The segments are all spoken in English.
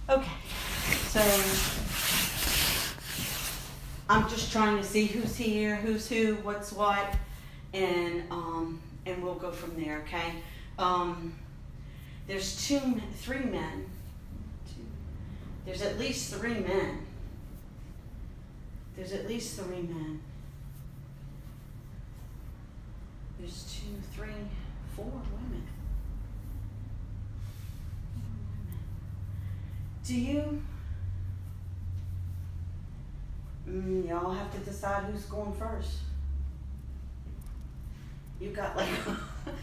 Okay, so I'm just trying to see who's here, who's who, what's what, and we'll go from there. Okay. There's three men. There's at least three men. There's at least three men. There's 2, 3, 4 women. Do you? Y'all have to decide who's going first. You got like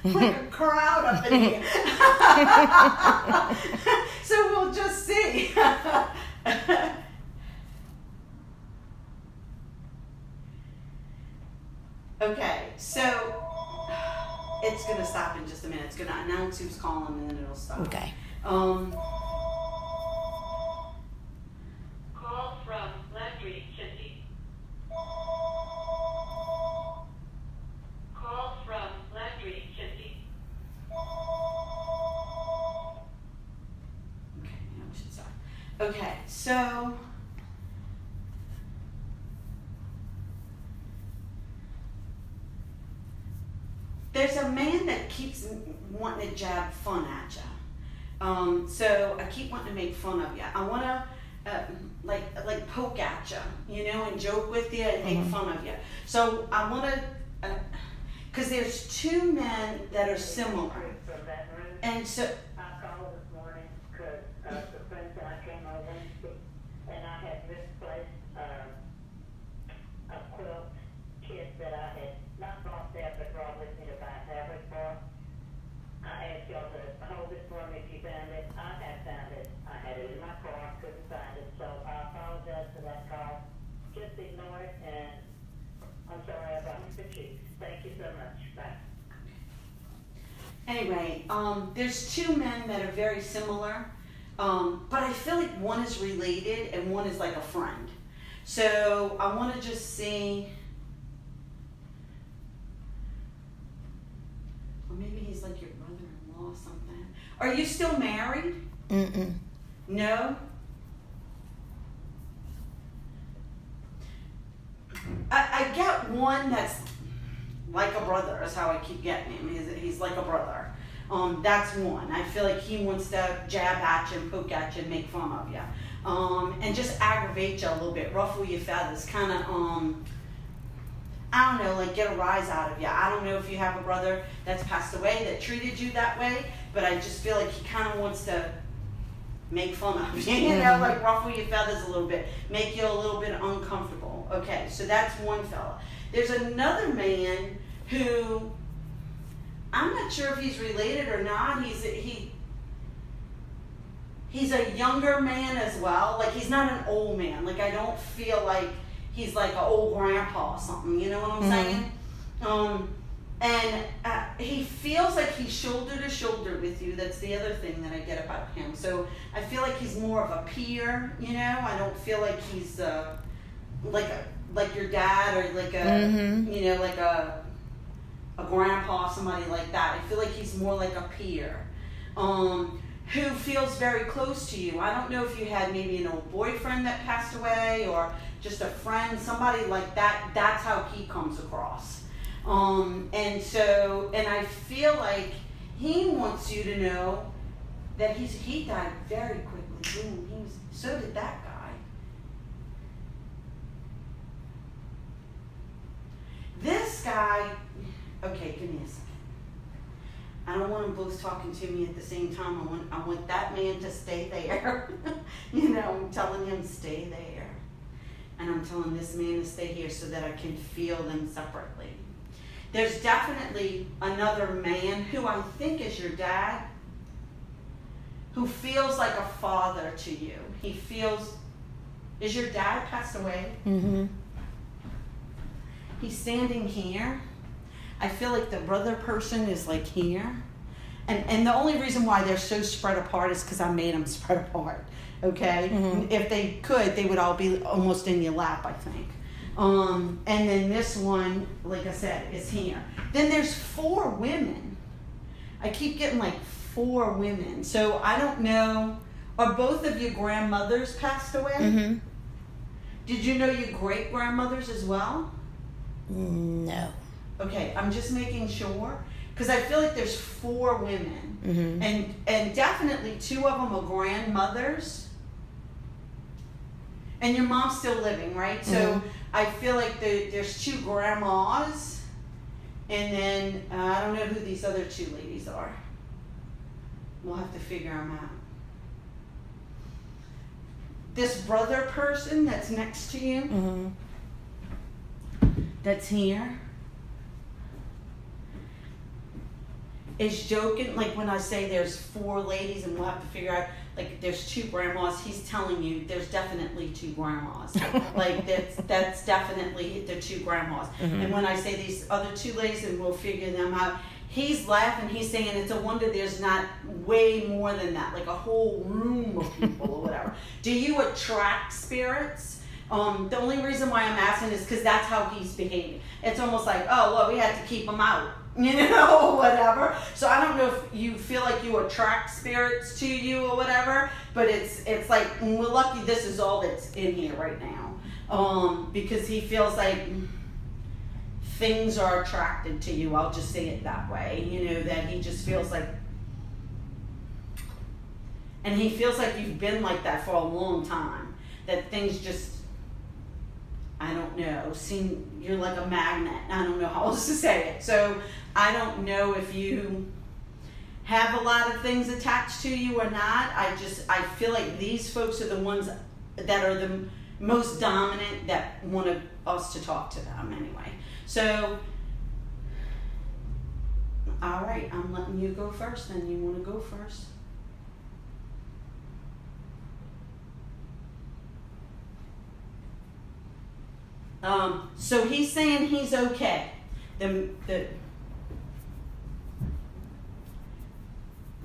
like a crowd up in here. So we'll just see. Okay, so it's gonna stop in just a minute. It's gonna announce who's calling and then it'll stop. Okay. Call from Landry City. Call from Landry City. Okay, now it should stop. Okay, so there's a man that keeps wanting to jab fun at you. So I keep wanting to make fun of you. I want to like poke at you, you know, and joke with you and make fun of you. So I want to, because there's two men that are similar. And so I called this morning because the friends and I came over and I had misplaced a quilt kit that I had not bought there but brought with me to buy fabric for. I asked y'all to hold it for me if you found it. I had found it. I had it in my car, couldn't find it. So I apologize for that call. Just ignore it and I'm sorry about the cheeks. Thank you so much. Bye. anyway, there's two men that are very similar, but I feel like one is related and one is like a friend. So I want to just see, or maybe he's like your brother-in-law or something. Are you still married? Mm-mm. No? I get one that's like a brother, is how I keep getting him. He's like a brother. That's one. I feel like he wants to jab at you and poke at you and make fun of you. And just aggravate you a little bit, ruffle your feathers, kind of, I don't know, like get a rise out of you. I don't know if you have a brother that's passed away that treated you that way, but I just feel like he kind of wants to make fun of you, you know, like ruffle your feathers a little bit, make you a little bit uncomfortable. Okay, so that's one fella. There's another man who, I'm not sure if he's related or not. He's a younger man as well. Like, he's not an old man. Like, I don't feel like he's like an old grandpa or something. You know what I'm saying? And he feels like he's shoulder to shoulder with you. That's the other thing that I get about him. So I feel like he's more of a peer, you know? I don't feel like he's like your dad or like a, you know, like a grandpa, somebody like that. I feel like he's more like a peer. Who feels very close to you. I don't know if you had maybe an old boyfriend that passed away or just a friend, somebody like that. That's how he comes across. And I feel like he wants you to know that he died very quickly. Boom. So did that guy. This guy, okay, give me a second. I don't want them both talking to me at the same time. I want that man to stay there. You know, I'm telling him stay there. And I'm telling this man to stay here so that I can feel them separately. There's definitely another man who I think is your dad, who feels like a father to you. Is your dad passed away? Mm-hmm. He's standing here. I feel like the brother person is like here. And the only reason why they're so spread apart is because I made them spread apart. Okay? Mm-hmm. If they could, they would all be almost in your lap, I think. And then this one, like I said, is here. Then there's 4 women. I keep getting like 4 women. So I don't know Are both of your grandmothers passed away? Mm-hmm. Did you know your great grandmothers as well? No. Okay, I'm just making sure because I feel like there's 4 women, Mm-hmm. and definitely 2 of them are grandmothers. And your mom's still living, right? So I feel like there's 2 grandmas, and then I don't know who these other 2 ladies are. We'll have to figure them out. This brother person that's next to you, Mm-hmm. that's here, is joking. Like when I say there's 4 ladies and we'll have to figure out, like there's 2 grandmas, he's telling you there's definitely 2 grandmas. Like that's definitely the 2 grandmas. And when I say these other 2 ladies and we'll figure them out, he's laughing, he's saying it's a wonder there's not way more than that, like a whole room of people or whatever. Do you attract spirits? The only reason why I'm asking is because that's how he's behaving. It's almost like, oh, well, we had to keep him out, you know, whatever. So I don't know if you feel like you attract spirits to you or whatever, but it's like, we're lucky this is all that's in here right now. Because he feels like things are attracted to you. I'll just say it that way, you know, that he just feels like, and he feels like you've been like that for a long time, that things just, I don't know, you're like a magnet. I don't know how else to say it. So I don't know if you have a lot of things attached to you or not. I feel like these folks are the ones that are the most dominant that want us to talk to them anyway. So, all right, I'm letting you go first, then you want to go first. So he's saying he's okay. The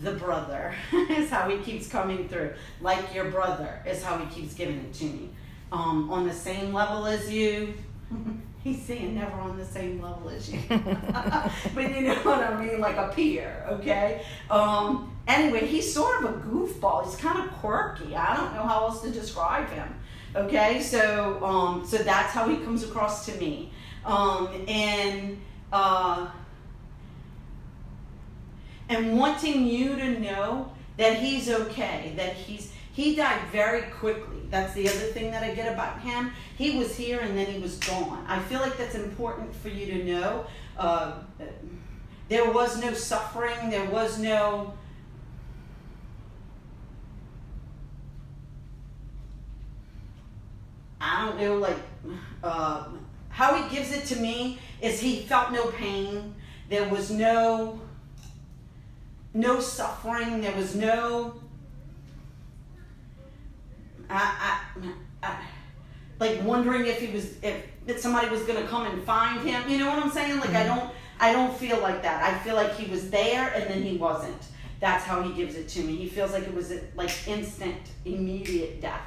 brother is how he keeps coming through. Like your brother is how he keeps giving it to me. On the same level as you. He's saying never on the same level as you. But you know what I mean, like a peer, okay? Anyway, he's sort of a goofball. He's kind of quirky. I don't know how else to describe him. Okay, so that's how he comes across to me. And wanting you to know that he's okay, that he died very quickly. That's the other thing that I get about him. He was here and then he was gone. I feel like that's important for you to know. There was no suffering. There was no... I don't know, like, how he gives it to me is he felt no pain. There was no suffering. There was no... like wondering if somebody was going to come and find him. You know what I'm saying? Like, I don't feel like that. I feel like he was there and then he wasn't. That's how he gives it to me. He feels like it was like instant, immediate death.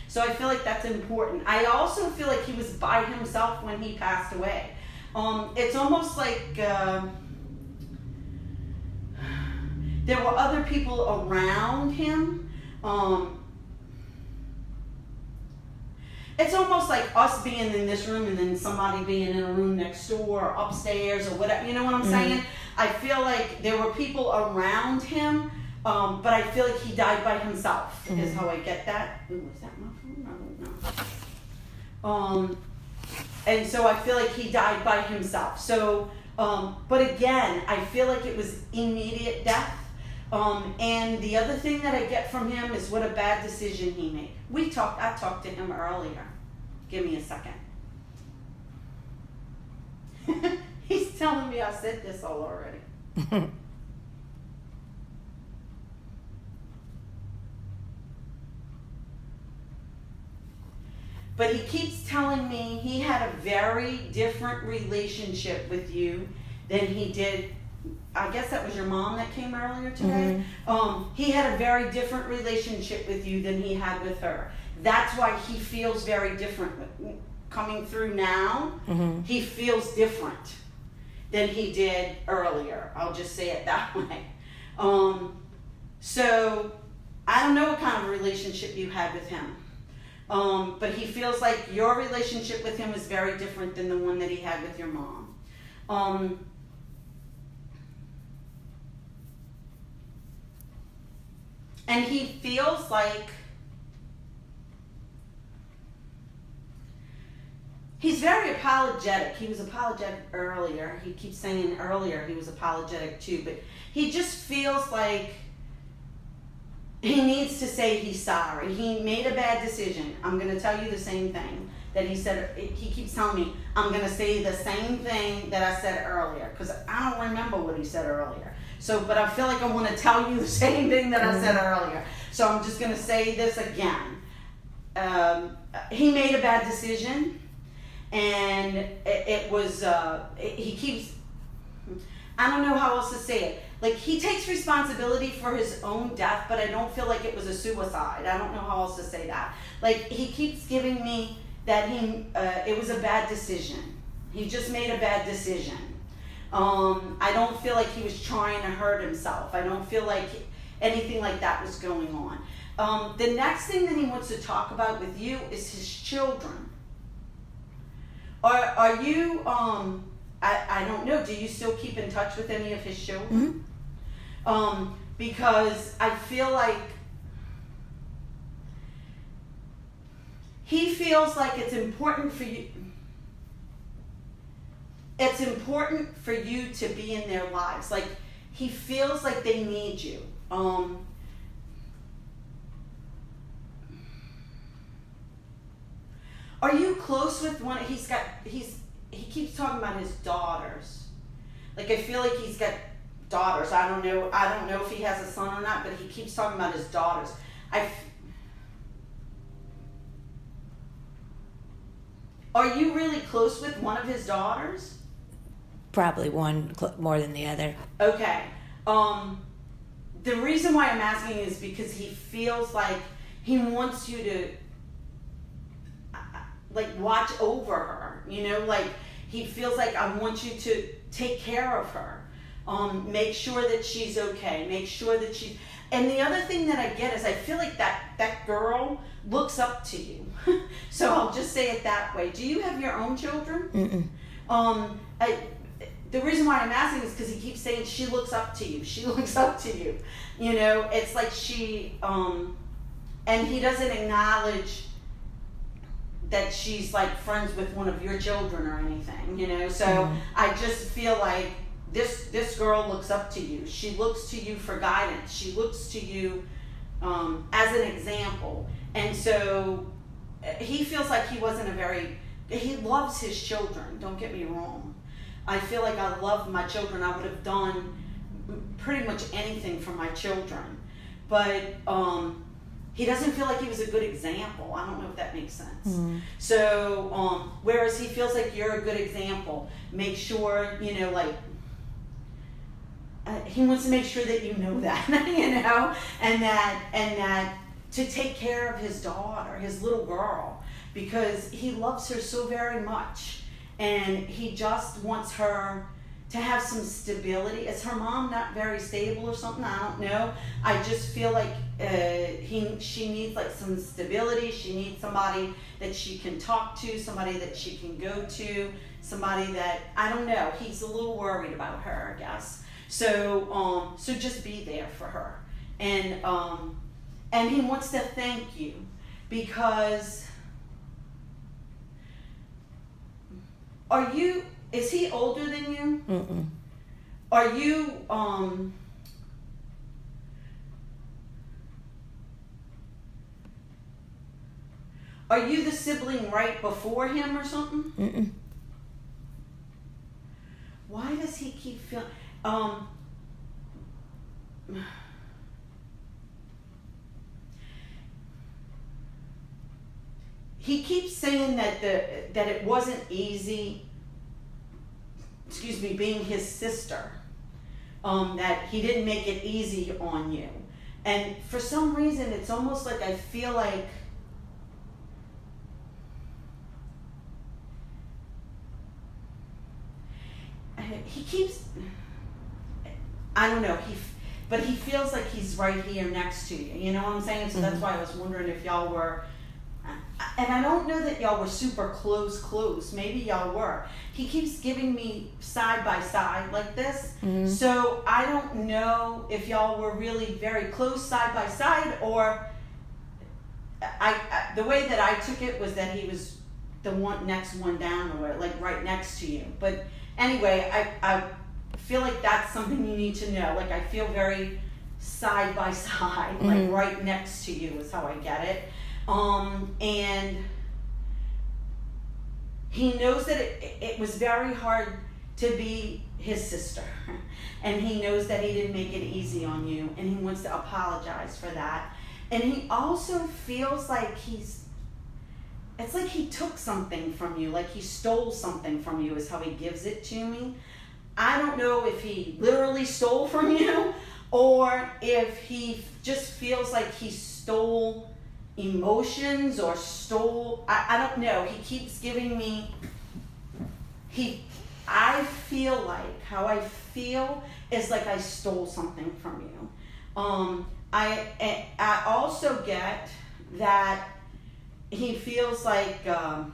So I feel like that's important. I also feel like he was by himself when he passed away. It's almost like there were other people around him. It's almost like us being in this room and then somebody being in a room next door or upstairs or whatever. You know what I'm saying? I feel like there were people around him, but I feel like he died by himself, is how I get that. Ooh, is that my phone? I don't know. And so I feel like he died by himself. So, but again, I feel like it was immediate death. And the other thing that I get from him is what a bad decision he made. I talked to him earlier. Give me a second. He's telling me I said this all already. But he keeps telling me he had a very different relationship with you than he did. I guess that was your mom that came earlier today. He had a very different relationship with you than he had with her. That's why he feels very different. Coming through now, he feels different than he did earlier. I'll just say it that way. So I don't know what kind of relationship you had with him. But he feels like your relationship with him is very different than the one that he had with your mom. And he feels like he's very apologetic. He was apologetic earlier. He keeps saying earlier he was apologetic too, but he just feels like he needs to say he's sorry. He made a bad decision. I'm going to tell you the same thing that he said. He keeps telling me, I'm going to say the same thing that I said earlier, because I don't remember what he said earlier. So, but I feel like I want to tell you the same thing that I said earlier. So I'm just going to say this again. He made a bad decision, and it was, he keeps, I don't know how else to say it. Like, he takes responsibility for his own death, but I don't feel like it was a suicide. I don't know how else to say that. Like, he keeps giving me that it was a bad decision. He just made a bad decision. I don't feel like he was trying to hurt himself. I don't feel like anything like that was going on. The next thing that he wants to talk about with you is his children. Are you, I don't know, do you still keep in touch with any of his children? Because I feel like he feels like it's important for you. It's important for you to be in their lives. Like, he feels like they need you. Are you close with one? He keeps talking about his daughters. Like, I feel like he's got daughters. I don't know if he has a son or not, but he keeps talking about his daughters. Are you really close with one of his daughters? Probably one more than the other. Okay. The reason why I'm asking is because he feels like he wants you to like watch over her, you know, like he feels like I want you to take care of her, make sure that she's okay, make sure that she's, and the other thing that I get is I feel like that girl looks up to you. So I'll just say it that way. Do you have your own children? The reason why I'm asking is because he keeps saying she looks up to you. She looks up to you. You know, it's like she, and he doesn't acknowledge that she's like friends with one of your children or anything, you know. So I just feel like this girl looks up to you. She looks to you for guidance. She looks to you as an example. And so he feels like he loves his children, don't get me wrong. I feel like I love my children. I would have done pretty much anything for my children. But he doesn't feel like he was a good example. I don't know if that makes sense. So, whereas he feels like you're a good example, make sure, you know, like, he wants to make sure that you know that, you know, and that to take care of his daughter, his little girl, because he loves her so very much. And he just wants her to have some stability. Is her mom not very stable or something? I don't know. I just feel like she needs like some stability. She needs somebody that she can talk to, somebody that she can go to, somebody that, I don't know. He's a little worried about her, I guess. So so just be there for her. And he wants to thank you because is he older than you? Are you, are you the sibling right before him or something? Why does he keep feeling, he keeps saying that it wasn't easy, being his sister, that he didn't make it easy on you. And for some reason, it's almost like I feel like he keeps, I don't know, but he feels like he's right here next to you. You know what I'm saying? So that's why I was wondering if y'all were. And I don't know that y'all were super close. Maybe y'all were. He keeps giving me side by side like this. So I don't know if y'all were really very close side by side, or I the way that I took it was that he was the next one down, or like right next to you. But anyway, I feel like that's something you need to know. Like I feel very side by side, like right next to you is how I get it. And he knows that it was very hard to be his sister, and he knows that he didn't make it easy on you, and he wants to apologize for that. And he also feels like it's like he took something from you, like he stole something from you is how he gives it to me. I don't know if he literally stole from you, or if he just feels like he stole emotions or stole, I don't know. He keeps giving me, I feel like, how I feel is like I stole something from you. I also get that he feels like, I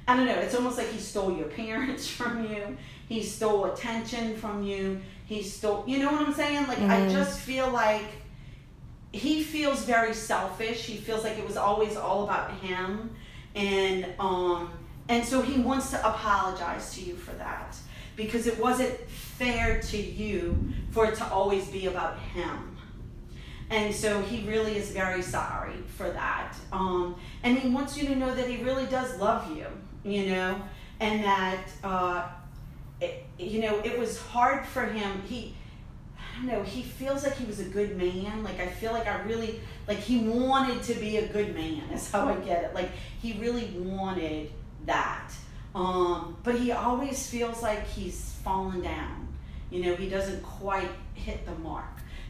don't know, it's almost like he stole your parents from you. He stole attention from you. He stole, you know what I'm saying? Like, I just feel like he feels very selfish. He feels like it was always all about him. And so he wants to apologize to you for that, because it wasn't fair to you for it to always be about him. And so he really is very sorry for that. And he wants you to know that he really does love you, you know, and that, it was hard for him. I don't know, he feels like he was a good man. Like, I feel like he wanted to be a good man, is how I get it. Like, he really wanted that. But he always feels like he's fallen down. You know, he doesn't quite hit the mark.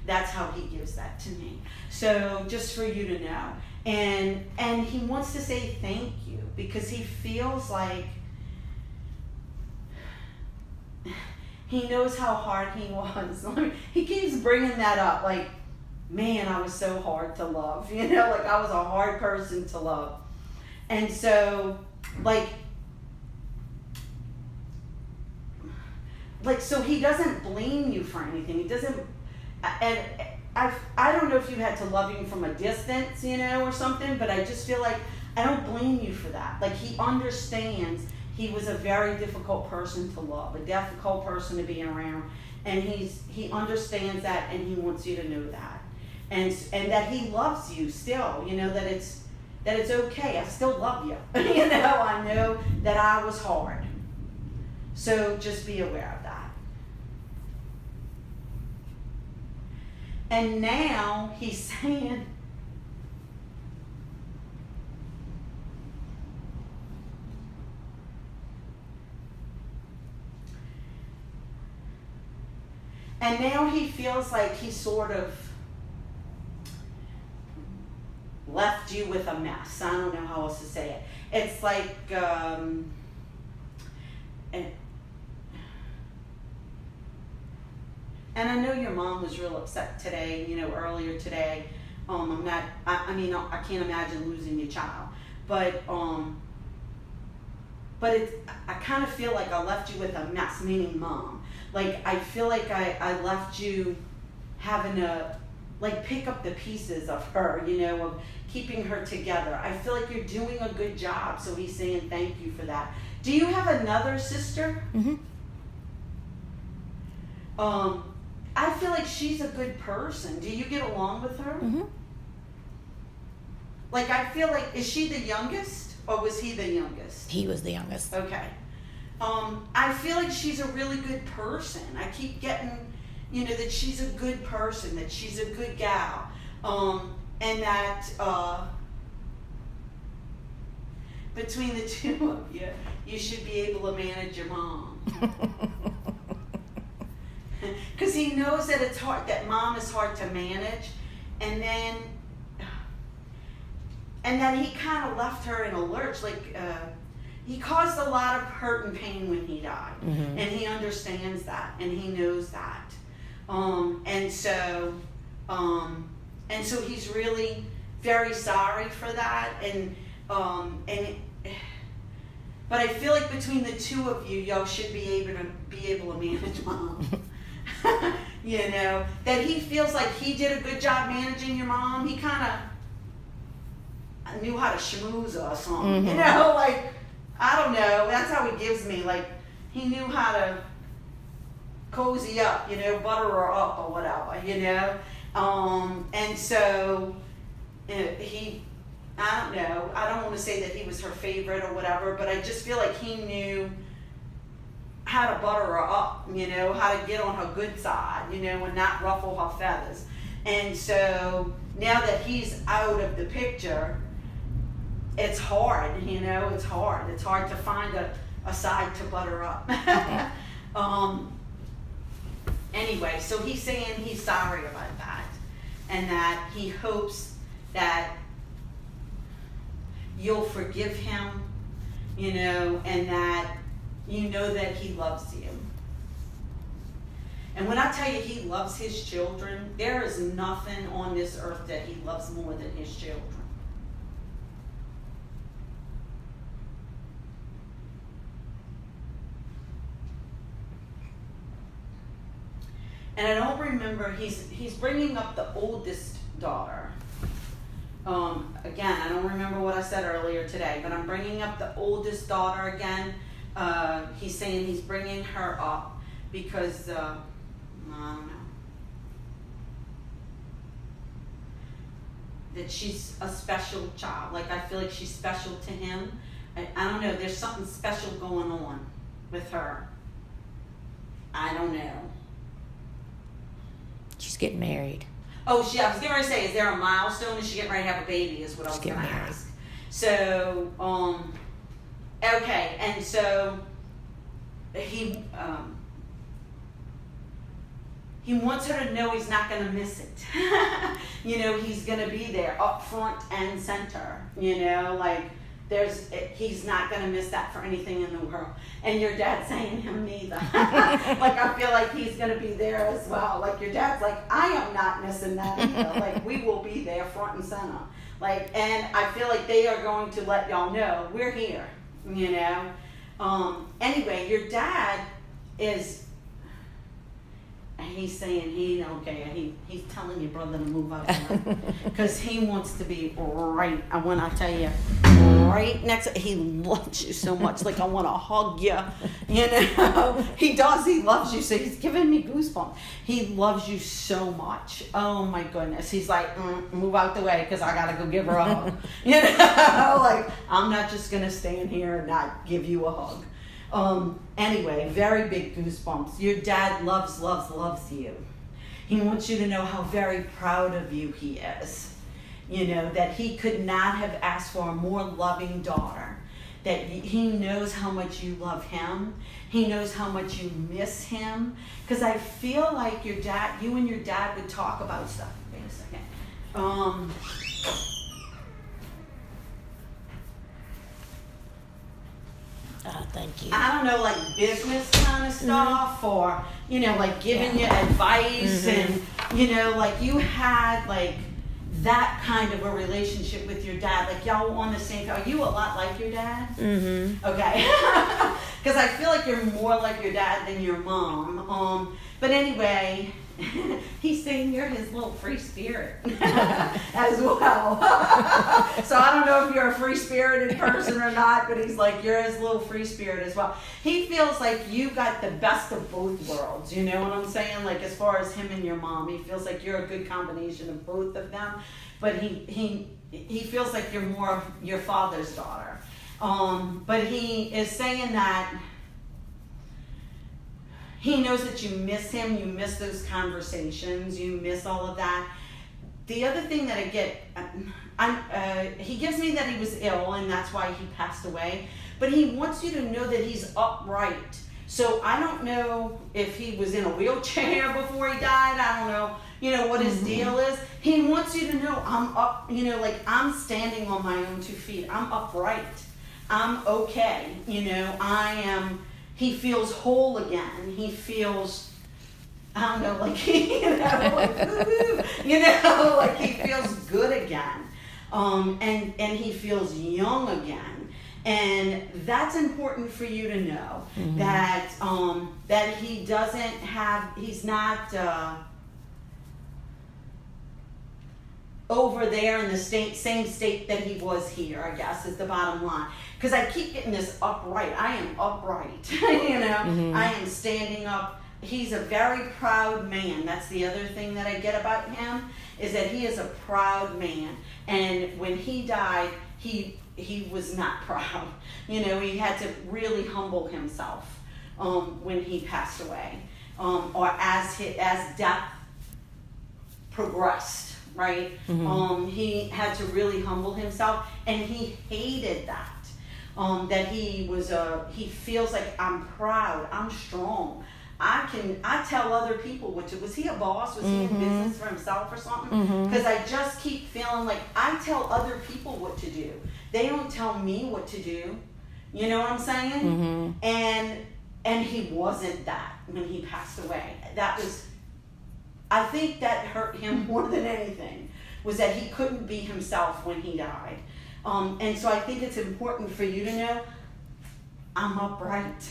That's how he gives that to me. So just for you to know. And he wants to say thank you, because he feels like he knows how hard he was. He keeps bringing that up, like, man, I was so hard to love. You know, like I was a hard person to love. And so, so he doesn't blame you for anything. He doesn't, and I don't know if you had to love him from a distance, you know, or something, but I just feel like I don't blame you for that. Like, he understands he was a very difficult person to love, a difficult person to be around, and he understands that, and he wants you to know that, and that he loves you still. You know, that it's okay. I still love you. You know, I know that I was hard. So just be aware of that. And now he's saying, and now he feels like he sort of left you with a mess. I don't know how else to say it. It's like, and I know your mom was real upset today, you know, earlier today. I can't imagine losing your child. But I kind of feel like I left you with a mess, meaning mom. Like, I feel like I left you having to, like, pick up the pieces of her, you know, of keeping her together. I feel like you're doing a good job, so he's saying thank you for that. Do you have another sister? Mm-hmm. I feel like she's a good person. Do you get along with her? Mm-hmm. Like, I feel like, is she the youngest, or was he the youngest? He was the youngest. Okay. I feel like she's a really good person. I keep getting, you know, that she's a good person, that she's a good gal, and that between the two of you, you should be able to manage your mom. Because he knows that it's hard, that mom is hard to manage, and then he kind of left her in a lurch, like, he caused a lot of hurt and pain when he died, and he understands that, and he knows that, and so he's really very sorry for that, but I feel like between the two of you, y'all should be able to manage Mom. You know, that he feels like he did a good job managing your mom. He kind of knew how to schmooze her or something. You know, like, I don't know. That's how he gives me. Like, he knew how to cozy up, you know, butter her up or whatever, you know. And so I don't know. I don't want to say that he was her favorite or whatever, but I just feel like he knew how to butter her up, you know, how to get on her good side, you know, and not ruffle her feathers. And so now that he's out of the picture, it's hard, you know, it's hard. It's hard to find a side to butter up. Anyway, so he's saying he's sorry about that, and that he hopes that you'll forgive him, you know, and that you know that he loves you. And when I tell you he loves his children, there is nothing on this earth that he loves more than his children. And I don't remember, he's bringing up the oldest daughter. Again, I don't remember what I said earlier today, but I'm bringing up the oldest daughter again. He's saying he's bringing her up because, I don't know, that she's a special child. Like, I feel like she's special to him. I don't know, there's something special going on with her. I don't know. She's getting married. Oh, I was getting ready to say, is there a milestone? Is she getting ready to have a baby is what I was going to ask. So, okay, and so he wants her to know he's not going to miss it. You know, he's going to be there up front and center, you know, like he's not going to miss that for anything in the world. And your dad's saying him neither. Like, I feel like he's going to be there as well. Like, your dad's like, I am not missing that either. Like, we will be there front and center. Like, and I feel like they are going to let y'all know we're here, you know. Anyway, your dad is, he's saying he's telling your brother to move out because he wants to be right. I want to tell you, right next. He loves you so much. Like, I want to hug you. You know, he does. He loves you. So he's giving me goosebumps. He loves you so much. Oh my goodness. He's like, move out the way because I gotta go give her a hug. You know, like, I'm not just gonna stand here and not give you a hug. Anyway, very big goosebumps. Your dad loves you. He wants you to know how very proud of you he is. You know, that he could not have asked for a more loving daughter. That he knows how much you love him. He knows how much you miss him. Because I feel like you and your dad would talk about stuff. Wait a second. Thank you. I don't know, like business kind of stuff, or, you know, like giving you advice, and, you know, like you had like that kind of a relationship with your dad. Like, y'all were on the same, are you a lot like your dad? Mm-hmm. Okay. Because I feel like you're more like your dad than your mom. But anyway, he's saying you're his little free spirit as well. So I don't know if you're a free-spirited person or not, but he's like, you're his little free spirit as well. He feels like you got the best of both worlds, you know what I'm saying? Like, as far as him and your mom, he feels like you're a good combination of both of them, but he feels like you're more of your father's daughter. But he is saying that he knows that you miss him, you miss those conversations, you miss all of that. The other thing that I get, he gives me that he was ill and that's why he passed away, but he wants you to know that he's upright. So I don't know if he was in a wheelchair before he died, I don't know, you know, what his deal is. He wants you to know I'm up, you know, like I'm standing on my own 2 feet, I'm upright. I'm okay. He feels whole again. He feels, I don't know, like, like, woo-hoo, like he feels good again. And he feels young again. And that's important for you to know, that he doesn't have, he's not over there in the same state that he was here, I guess, is the bottom line. Because I keep getting this upright. I am upright, I am standing up. He's a very proud man. That's the other thing that I get about him, is that he is a proud man. And when he died, he was not proud. He had to really humble himself when he passed away, or as death progressed, right? He had to really humble himself, and he hated that. That he feels like, I'm proud, I'm strong. I tell other people what to. Was he a boss? Was he in business for himself or something? Because I just keep feeling like I tell other people what to do. They don't tell me what to do. You know what I'm saying? And he wasn't that when he passed away. I think that hurt him more than anything, was that he couldn't be himself when he died. And so I think it's important for you to know, I'm upright.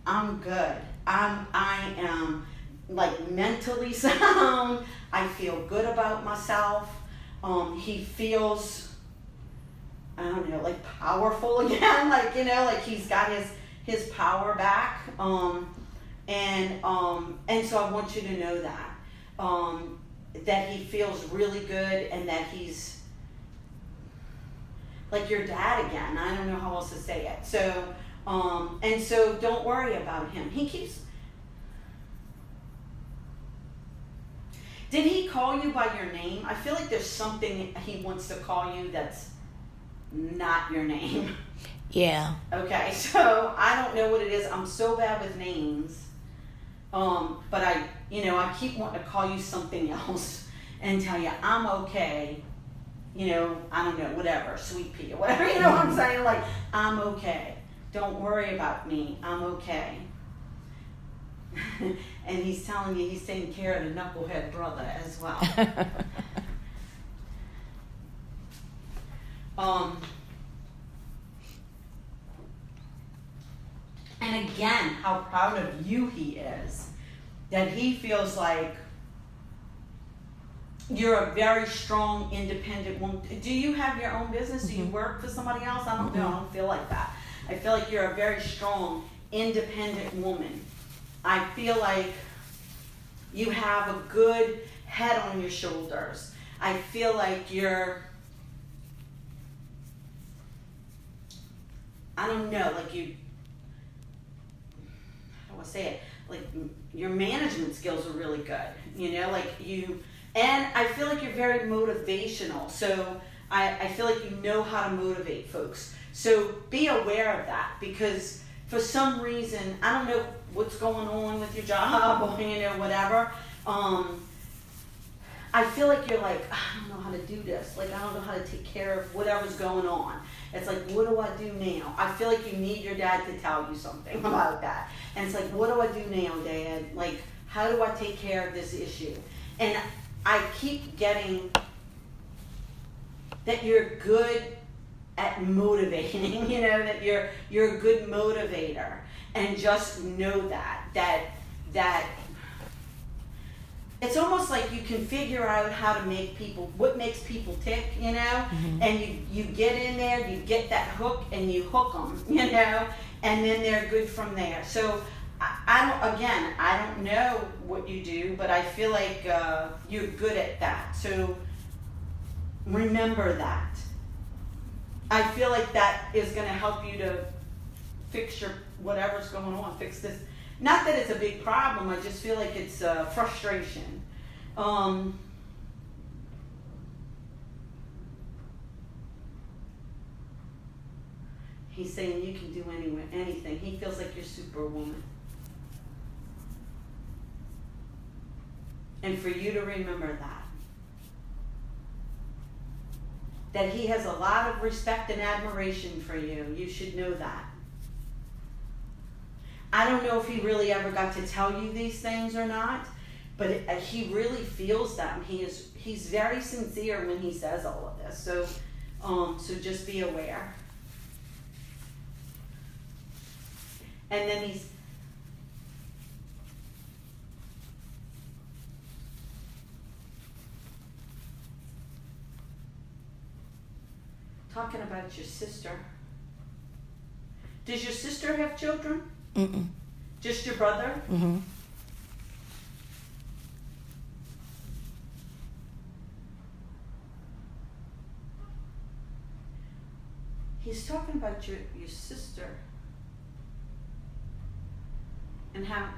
I'm good. I am like mentally sound. I feel good about myself. He feels, I don't know, like powerful again, like he's got his power back. And so I want you to know that he feels really good, and that he's like your dad again. I don't know how else to say it. So, and so don't worry about him. Did he call you by your name? I feel like there's something he wants to call you that's not your name. Yeah. Okay, so I don't know what it is. I'm so bad with names. But I keep wanting to call you something else and tell you I'm okay. I don't know, whatever, sweet pea or whatever, what I'm saying? Like, I'm okay. Don't worry about me. I'm okay. And he's telling you he's taking care of the knucklehead brother as well. And again, how proud of you he is. That he feels like you're a very strong, independent woman. Do you have your own business? Do you work for somebody else? I don't know. I don't feel like that. I feel like you're a very strong, independent woman. I feel like you have a good head on your shoulders. I feel like you're, I don't know, like you, how do I say it? Like your management skills are really good, and I feel like you're very motivational. So I feel like you know how to motivate folks. So be aware of that, because for some reason, I don't know what's going on with your job or, whatever. I feel like you're like, I don't know how to do this. Like, I don't know how to take care of whatever's going on. It's like, what do I do now? I feel like you need your dad to tell you something about that. And it's like, what do I do now, Dad? Like, how do I take care of this issue? And I keep getting that you're good at motivating, that you're a good motivator. And just know that it's almost like you can figure out how to what makes people tick, and you get in there, you get that hook, and you hook them, and then they're good from there. So I don't know what you do, but I feel like you're good at that. So remember that. I feel like that is going to help you to fix whatever's going on, fix this. Not that it's a big problem, I just feel like it's frustration. He's saying you can do anything. He feels like you're Superwoman. And for you to remember that. that he has a lot of respect and admiration for you. You should know that. I don't know if he really ever got to tell you these things or not, but he really feels them. He's very sincere when he says all of this. So just be aware. And then he's talking about your sister. Does your sister have children? Mm-mm. Just your brother? Mm-hmm. He's talking about your sister and how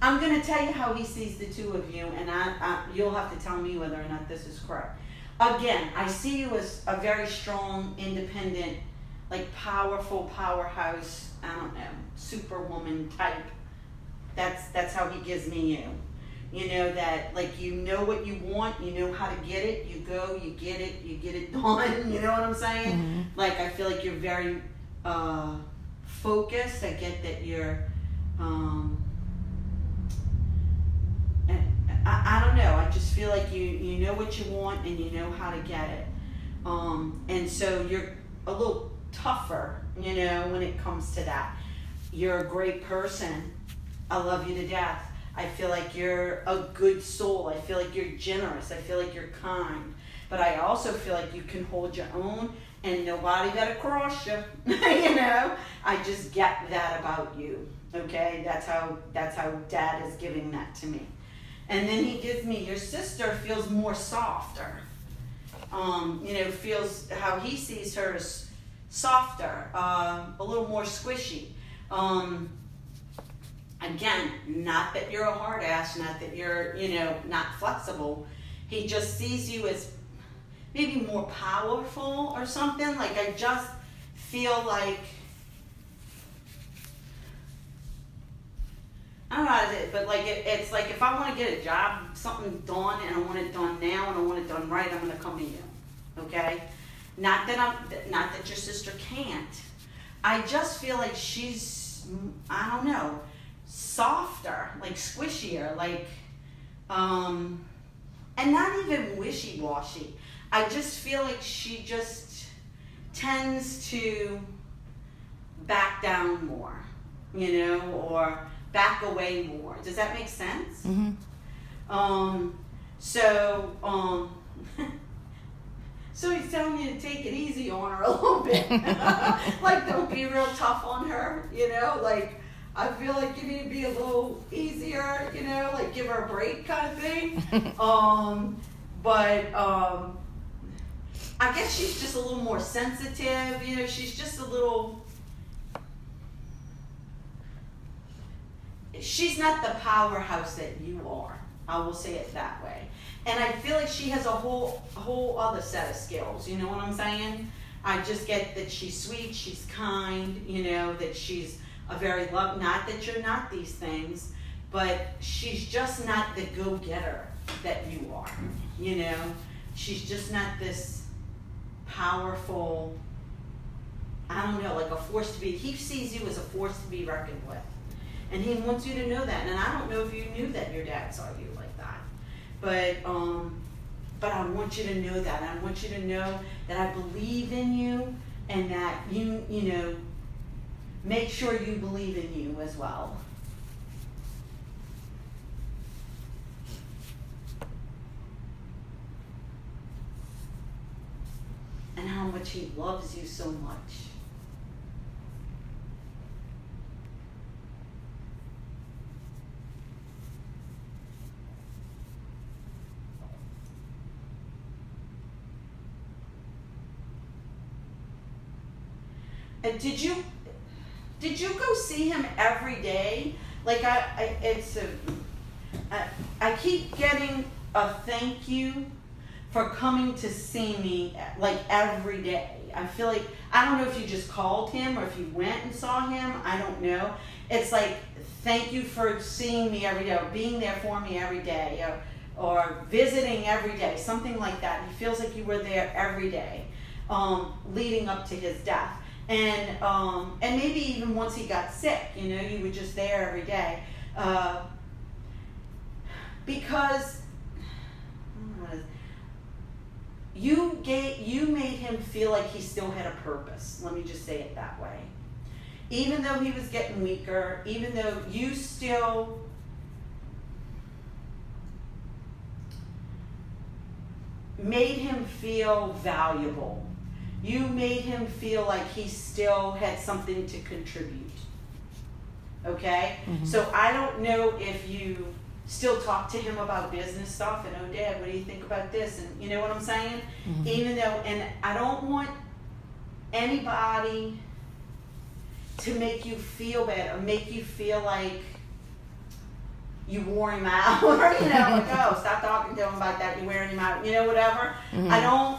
I'm going to tell you how he sees the two of you, and you'll have to tell me whether or not this is correct. Again, I see you as a very strong, independent, like powerful powerhouse, I don't know, superwoman type. That's how he gives me you. You know, that like you know what you want, you know how to get it, you go, you get it done, you know what I'm saying? Mm-hmm. Like I feel like you're very focused. I get that you're I don't know, I just feel like you know what you want and you know how to get it. And so you're a little tougher, you know, when it comes to that. You're a great person. I love you to death. I feel like you're a good soul. I feel like you're generous. I feel like you're kind. But I also feel like you can hold your own and nobody gotta cross you. You know? I just get that about you. Okay? That's how Dad is giving that to me. And then he gives me your sister feels more softer. You know, feels how he sees her as softer, a little more squishy. Again, not that you're a hard ass, not that you're, you know, not flexible. He just sees you as maybe more powerful or something. Like I just feel like, I don't know how to say it, but like it's like if I want to get a job, something done, and I want it done now, and I want it done right, I'm gonna come to you. Okay? Not that your sister can't. I just feel like she's, I don't know, softer, like squishier, like, and not even wishy-washy. I just feel like she just tends to back down more, you know, or back away more. Does that make sense? Mm-hmm. So he's telling you to take it easy on her a little bit. Like, don't be real tough on her, you know? Like, I feel like you need to be a little easier, you know? Like, give her a break kind of thing. I guess she's just a little more sensitive, you know? She's just a little... She's not the powerhouse that you are. I will say it that way. And I feel like she has a whole other set of skills. You know what I'm saying? I just get that she's sweet, she's kind, you know, that she's a very not that you're not these things, but she's just not the go-getter that you are, you know? She's just not this powerful, I don't know, like a force to be, he sees you as a force to be reckoned with. And he wants you to know that. And I don't know if you knew that your dad saw you like that. But I want you to know that. I want you to know that I believe in you and that you know, make sure you believe in you as well. And how much he loves you so much. Did you go see him every day? Like I keep getting a thank you for coming to see me like every day. I feel like, I don't know if you just called him or if you went and saw him. I don't know. It's like, thank you for seeing me every day, or being there for me every day, or visiting every day, something like that. He feels like you were there every day, leading up to his death. And maybe even once he got sick, you know, you were just there every day. Because you made him feel like he still had a purpose. Let me just say it that way. Even though he was getting weaker, even though you still made him feel valuable. You made him feel like he still had something to contribute. Okay? Mhm. So I don't know if you still talk to him about business stuff and, oh, Dad, what do you think about this? And you know what I'm saying? Mhm. Even though, and I don't want anybody to make you feel bad or make you feel like you wore him out, or, you know, like, oh, stop talking to him about that, you're wearing him out, you know, whatever. Mhm. I don't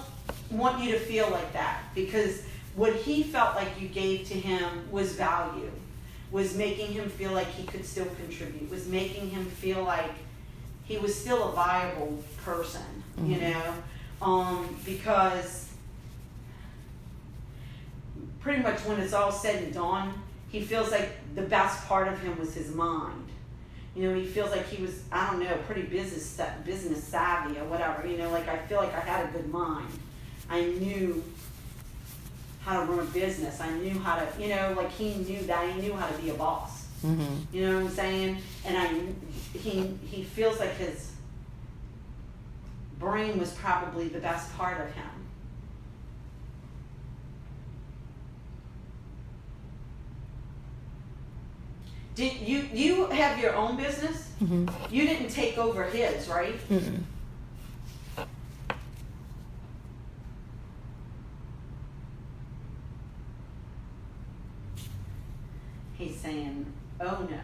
want you to feel like that, because what he felt like you gave to him was value, was making him feel like he could still contribute, was making him feel like he was still a viable person, you know, because pretty much when it's all said and done, he feels like the best part of him was his mind. You know, he feels like he was, I don't know, pretty business savvy or whatever. You know, like, I feel like I had a good mind. I knew how to run a business. I knew how to, you know, like, he knew that. He knew how to be a boss. Mhm. You know what I'm saying? And he feels like his brain was probably the best part of him. Did you have your own business? Mhm. You didn't take over his, right? Mm-mm. He's saying, oh no.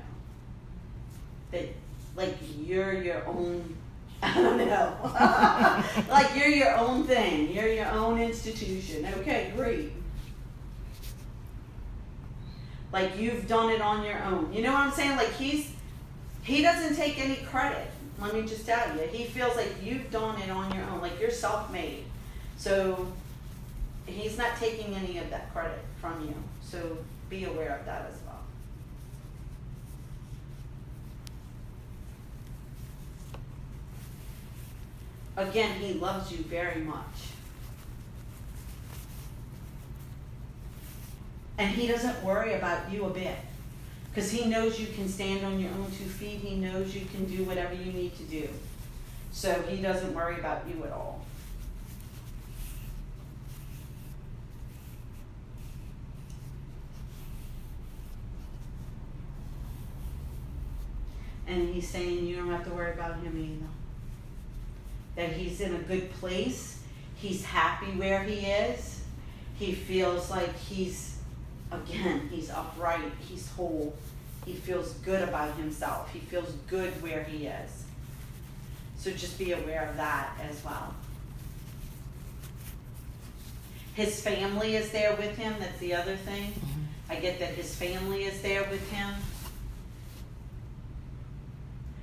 That, like, you're your own, I don't know. Like, you're your own thing. You're your own institution. Okay, great. Like, you've done it on your own. You know what I'm saying? Like, he doesn't take any credit. Let me just tell you. He feels like you've done it on your own. Like, you're self-made. So, he's not taking any of that credit from you. So, be aware of that as well. Again, he loves you very much. And he doesn't worry about you a bit. Because he knows you can stand on your own 2 feet. He knows you can do whatever you need to do. So he doesn't worry about you at all. And he's saying you don't have to worry about him either. That he's in a good place. He's happy where he is. He feels like he's upright. He's whole. He feels good about himself. He feels good where he is. So just be aware of that as well. His family is there with him. That's the other thing. I get that his family is there with him.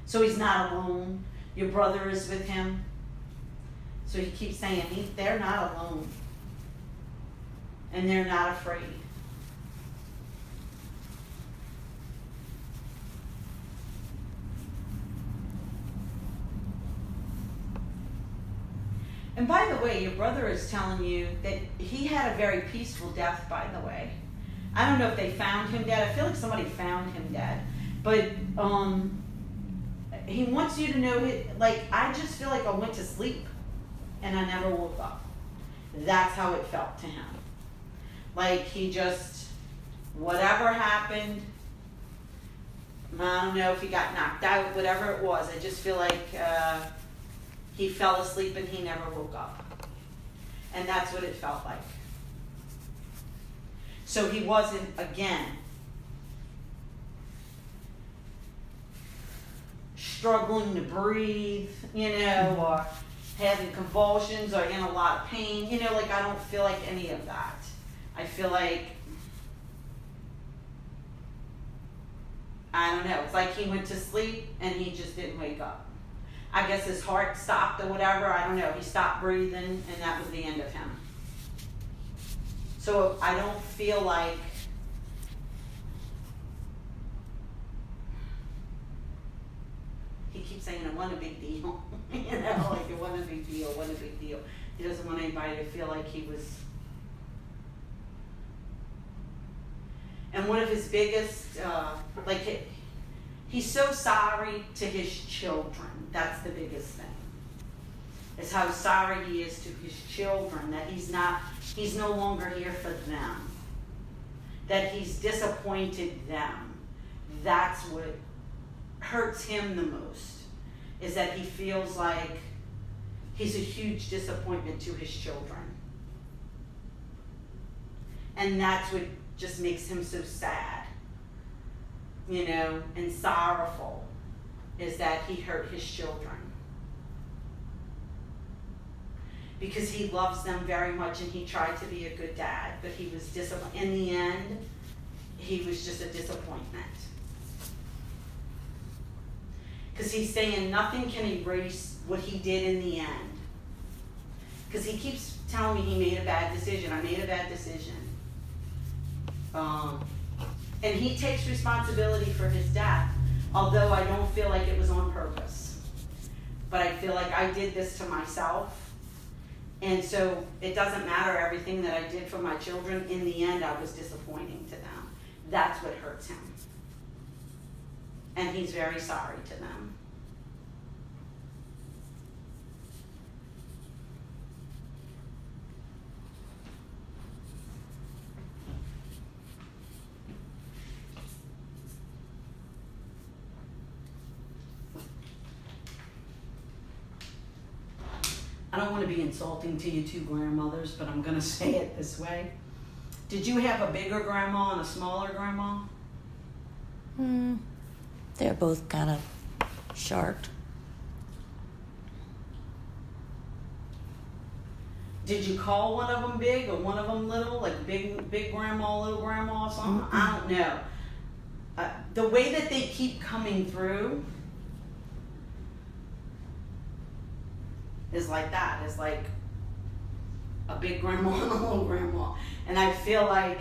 So he's not alone. Your brother is with him. So he keeps saying they're not alone. And they're not afraid. And by the way, your brother is telling you that he had a very peaceful death, by the way. I don't know if they found him dead. I feel like somebody found him dead. But he wants you to know, like, I just feel like I went to sleep and I never woke up. That's how it felt to him. Like, he just, whatever happened, I don't know if he got knocked out, whatever it was, I just feel like he fell asleep and he never woke up. And that's what it felt like. So he wasn't, again, struggling to breathe, you know, or having convulsions or in a lot of pain. You know, like I don't feel like any of that. I feel like, I don't know, it's like he went to sleep and he just didn't wake up. I guess his heart stopped or whatever, I don't know. He stopped breathing and that was the end of him. So I don't feel like he keeps saying it wasn't a big deal. You know, like it wasn't a big deal, it wasn't a big deal. He doesn't want anybody to feel like he was. And one of his biggest, he's so sorry to his children. That's the biggest thing. Is how sorry he is to his children, that he's no longer here for them. That he's disappointed them. That's what hurts him the most, is that he feels like he's a huge disappointment to his children. And that's what just makes him so sad, you know, and sorrowful, is that he hurt his children. Because he loves them very much and he tried to be a good dad, but he was disappointed. In the end, he was just a disappointment. Because he's saying nothing can erase what he did in the end. Because he keeps telling me he made a bad decision. I made a bad decision. And he takes responsibility for his death, although I don't feel like it was on purpose. But I feel like I did this to myself. And so it doesn't matter everything that I did for my children. In the end, I was disappointing to them. That's what hurts him. And he's very sorry to them. I don't want to be insulting to you two grandmothers, but I'm going to say it this way. Did you have a bigger grandma and a smaller grandma? They're both kind of short. Did you call one of them big or one of them little, like big grandma, little grandma or something? Mm-hmm. I don't know. The way that they keep coming through is like that. It's like a big grandma and a little grandma. And I feel like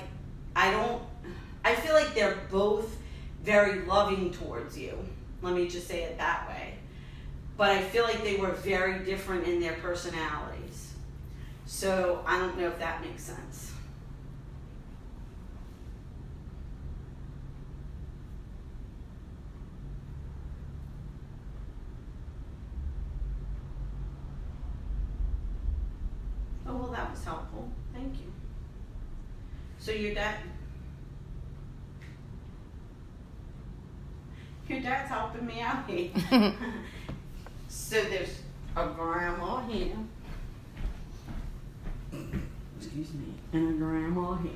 they're both very loving towards you. Let me just say it that way. But I feel like they were very different in their personalities. So I don't know if that makes sense. Oh, well, that was helpful. Thank you. So your dad's helping me out here. So there's a grandma here. Excuse me. And a grandma here.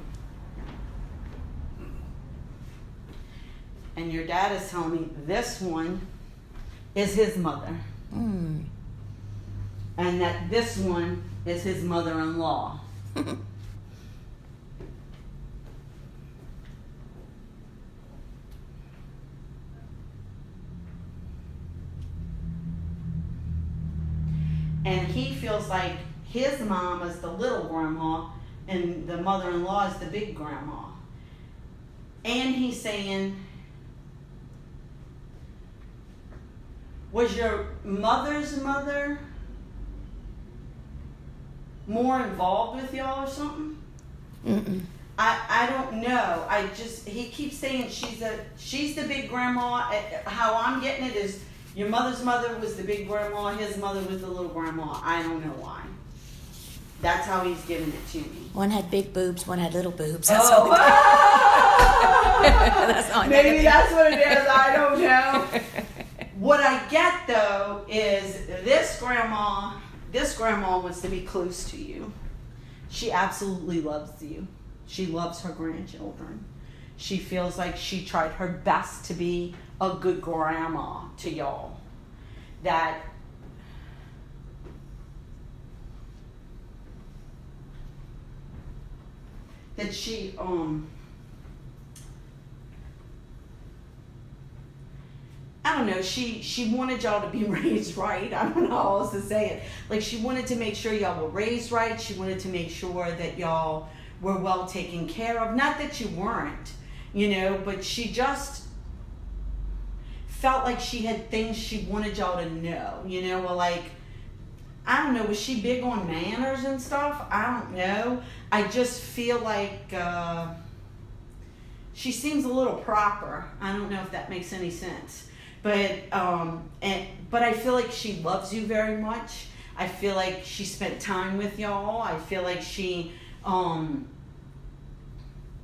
And your dad is telling me this one is his mother. Mm. And that this one is his mother-in-law. And he feels like his mom is the little grandma and the mother-in-law is the big grandma. And he's saying, was your mother's mother more involved with y'all or something? Mm-mm. I don't know. He keeps saying she's the big grandma. How I'm getting it is your mother's mother was the big grandma, his mother was the little grandma. I don't know why. That's how he's giving it to me. One had big boobs, one had little boobs. That's all. That's all. Maybe that's what it is. I don't know. What I get though is this grandma wants to be close to you. She absolutely loves you. She loves her grandchildren. She feels like she tried her best to be a good grandma to y'all. That that she I don't know, she wanted y'all to be raised right. I don't know how else to say it. Like, she wanted to make sure y'all were raised right. She wanted to make sure that y'all were well taken care of. Not that you weren't, you know, but she just felt like she had things she wanted y'all to know, you know, or like, I don't know, was she big on manners and stuff? I don't know. I just feel like she seems a little proper. I don't know if that makes any sense. But I feel like she loves you very much. I feel like she spent time with y'all. I feel like she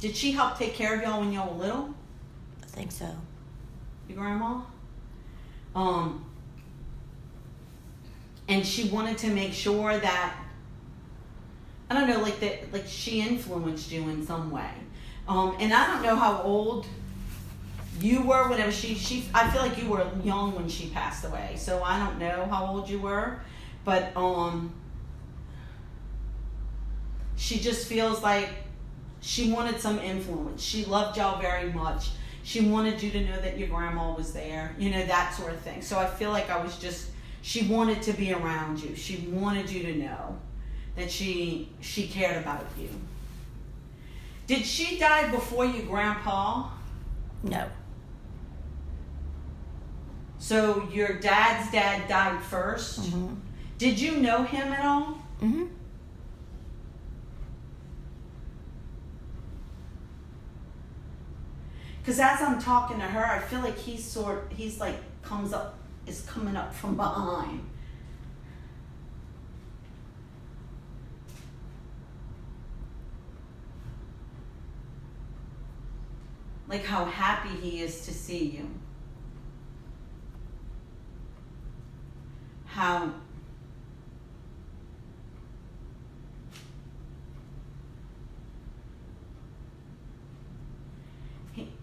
did she help take care of y'all when y'all were little? I think so. Your grandma? And she wanted to make sure that, I don't know, like that, like she influenced you in some way. And I don't know how old you were whenever she I feel like you were young when she passed away, so I don't know how old you were, but she just feels like she wanted some influence. She loved y'all very much. She wanted you to know that your grandma was there, you know, that sort of thing. So I feel like she wanted to be around you. She wanted you to know that she cared about you. Did she die before your grandpa? No. So your dad's dad died first? Mm-hmm. Did you know him at all? Mm-hmm. Because as I'm talking to her, I feel like he's like is coming up from behind. Like how happy he is to see you. How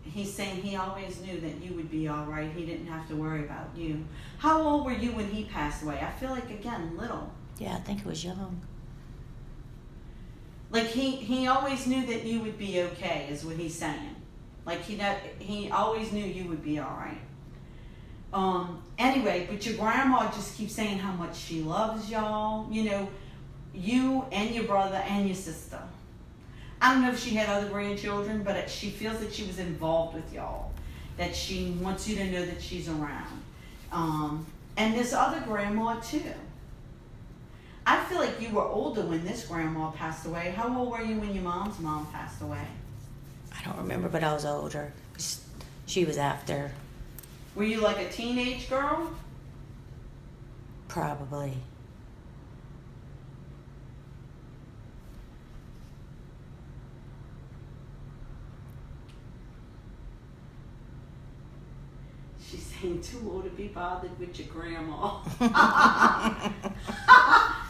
he's saying he always knew that you would be all right. He didn't have to worry about you. How old were you when he passed away? I feel like, again, little. Yeah, I think it was young. Like he always knew that you would be okay, is what he's saying. Like he always knew you would be all right. Anyway, but your grandma just keeps saying how much she loves y'all. You know, you and your brother and your sister. I don't know if she had other grandchildren, but she feels that she was involved with y'all. That she wants you to know that she's around. And this other grandma too. I feel like you were older when this grandma passed away. How old were you when your mom's mom passed away? I don't remember, but I was older. She was after. Were you like a teenage girl? Probably. She's saying too old to be bothered with your grandma.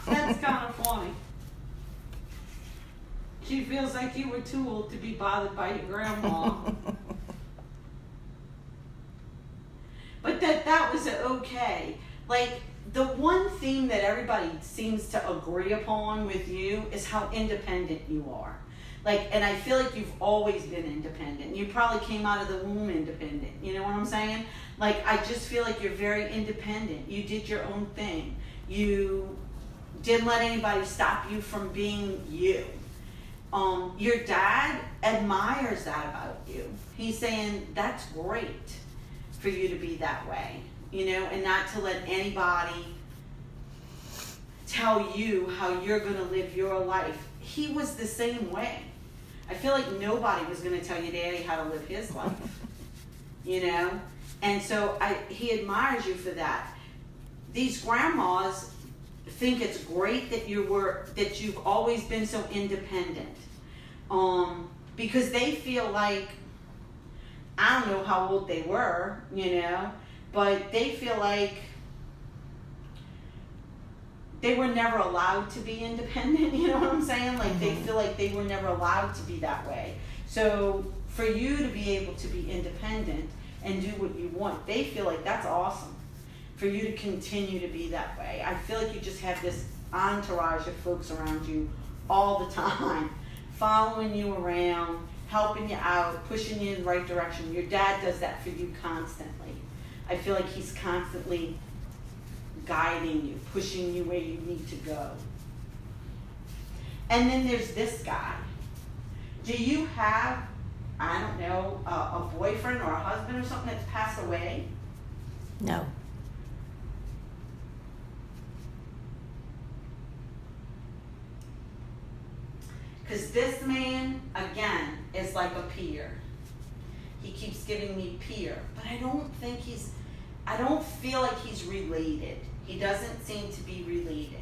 That's kind of funny. She feels like you were too old to be bothered by your grandma. But that was okay. Like, the one theme that everybody seems to agree upon with you is how independent you are. Like, and I feel like you've always been independent. You probably came out of the womb independent. You know what I'm saying? Like, I just feel like you're very independent. You did your own thing. You didn't let anybody stop you from being you. Your dad admires that about you. He's saying that's great for you to be that way, you know, and not to let anybody tell you how you're going to live your life. He was the same way. I feel like nobody was going to tell your daddy how to live his life, you know, and so he admires you for that. These grandmas think it's great that you've always been so independent, because they feel like, I don't know how old they were, you know, but they feel like they were never allowed to be independent, you know what I'm saying? Like, they feel like they were never allowed to be that way. So for you to be able to be independent and do what you want, they feel like that's awesome. For you to continue to be that way. I feel like you just have this entourage of folks around you all the time following you around, helping you out, pushing you in the right direction. Your dad does that for you constantly. I feel like he's constantly guiding you, pushing you where you need to go. And then there's this guy. Do you have, I don't know, a boyfriend or a husband or something that's passed away? No. Because this man, again, is like a peer. He keeps giving me peer, but I don't feel like he's related. He doesn't seem to be related.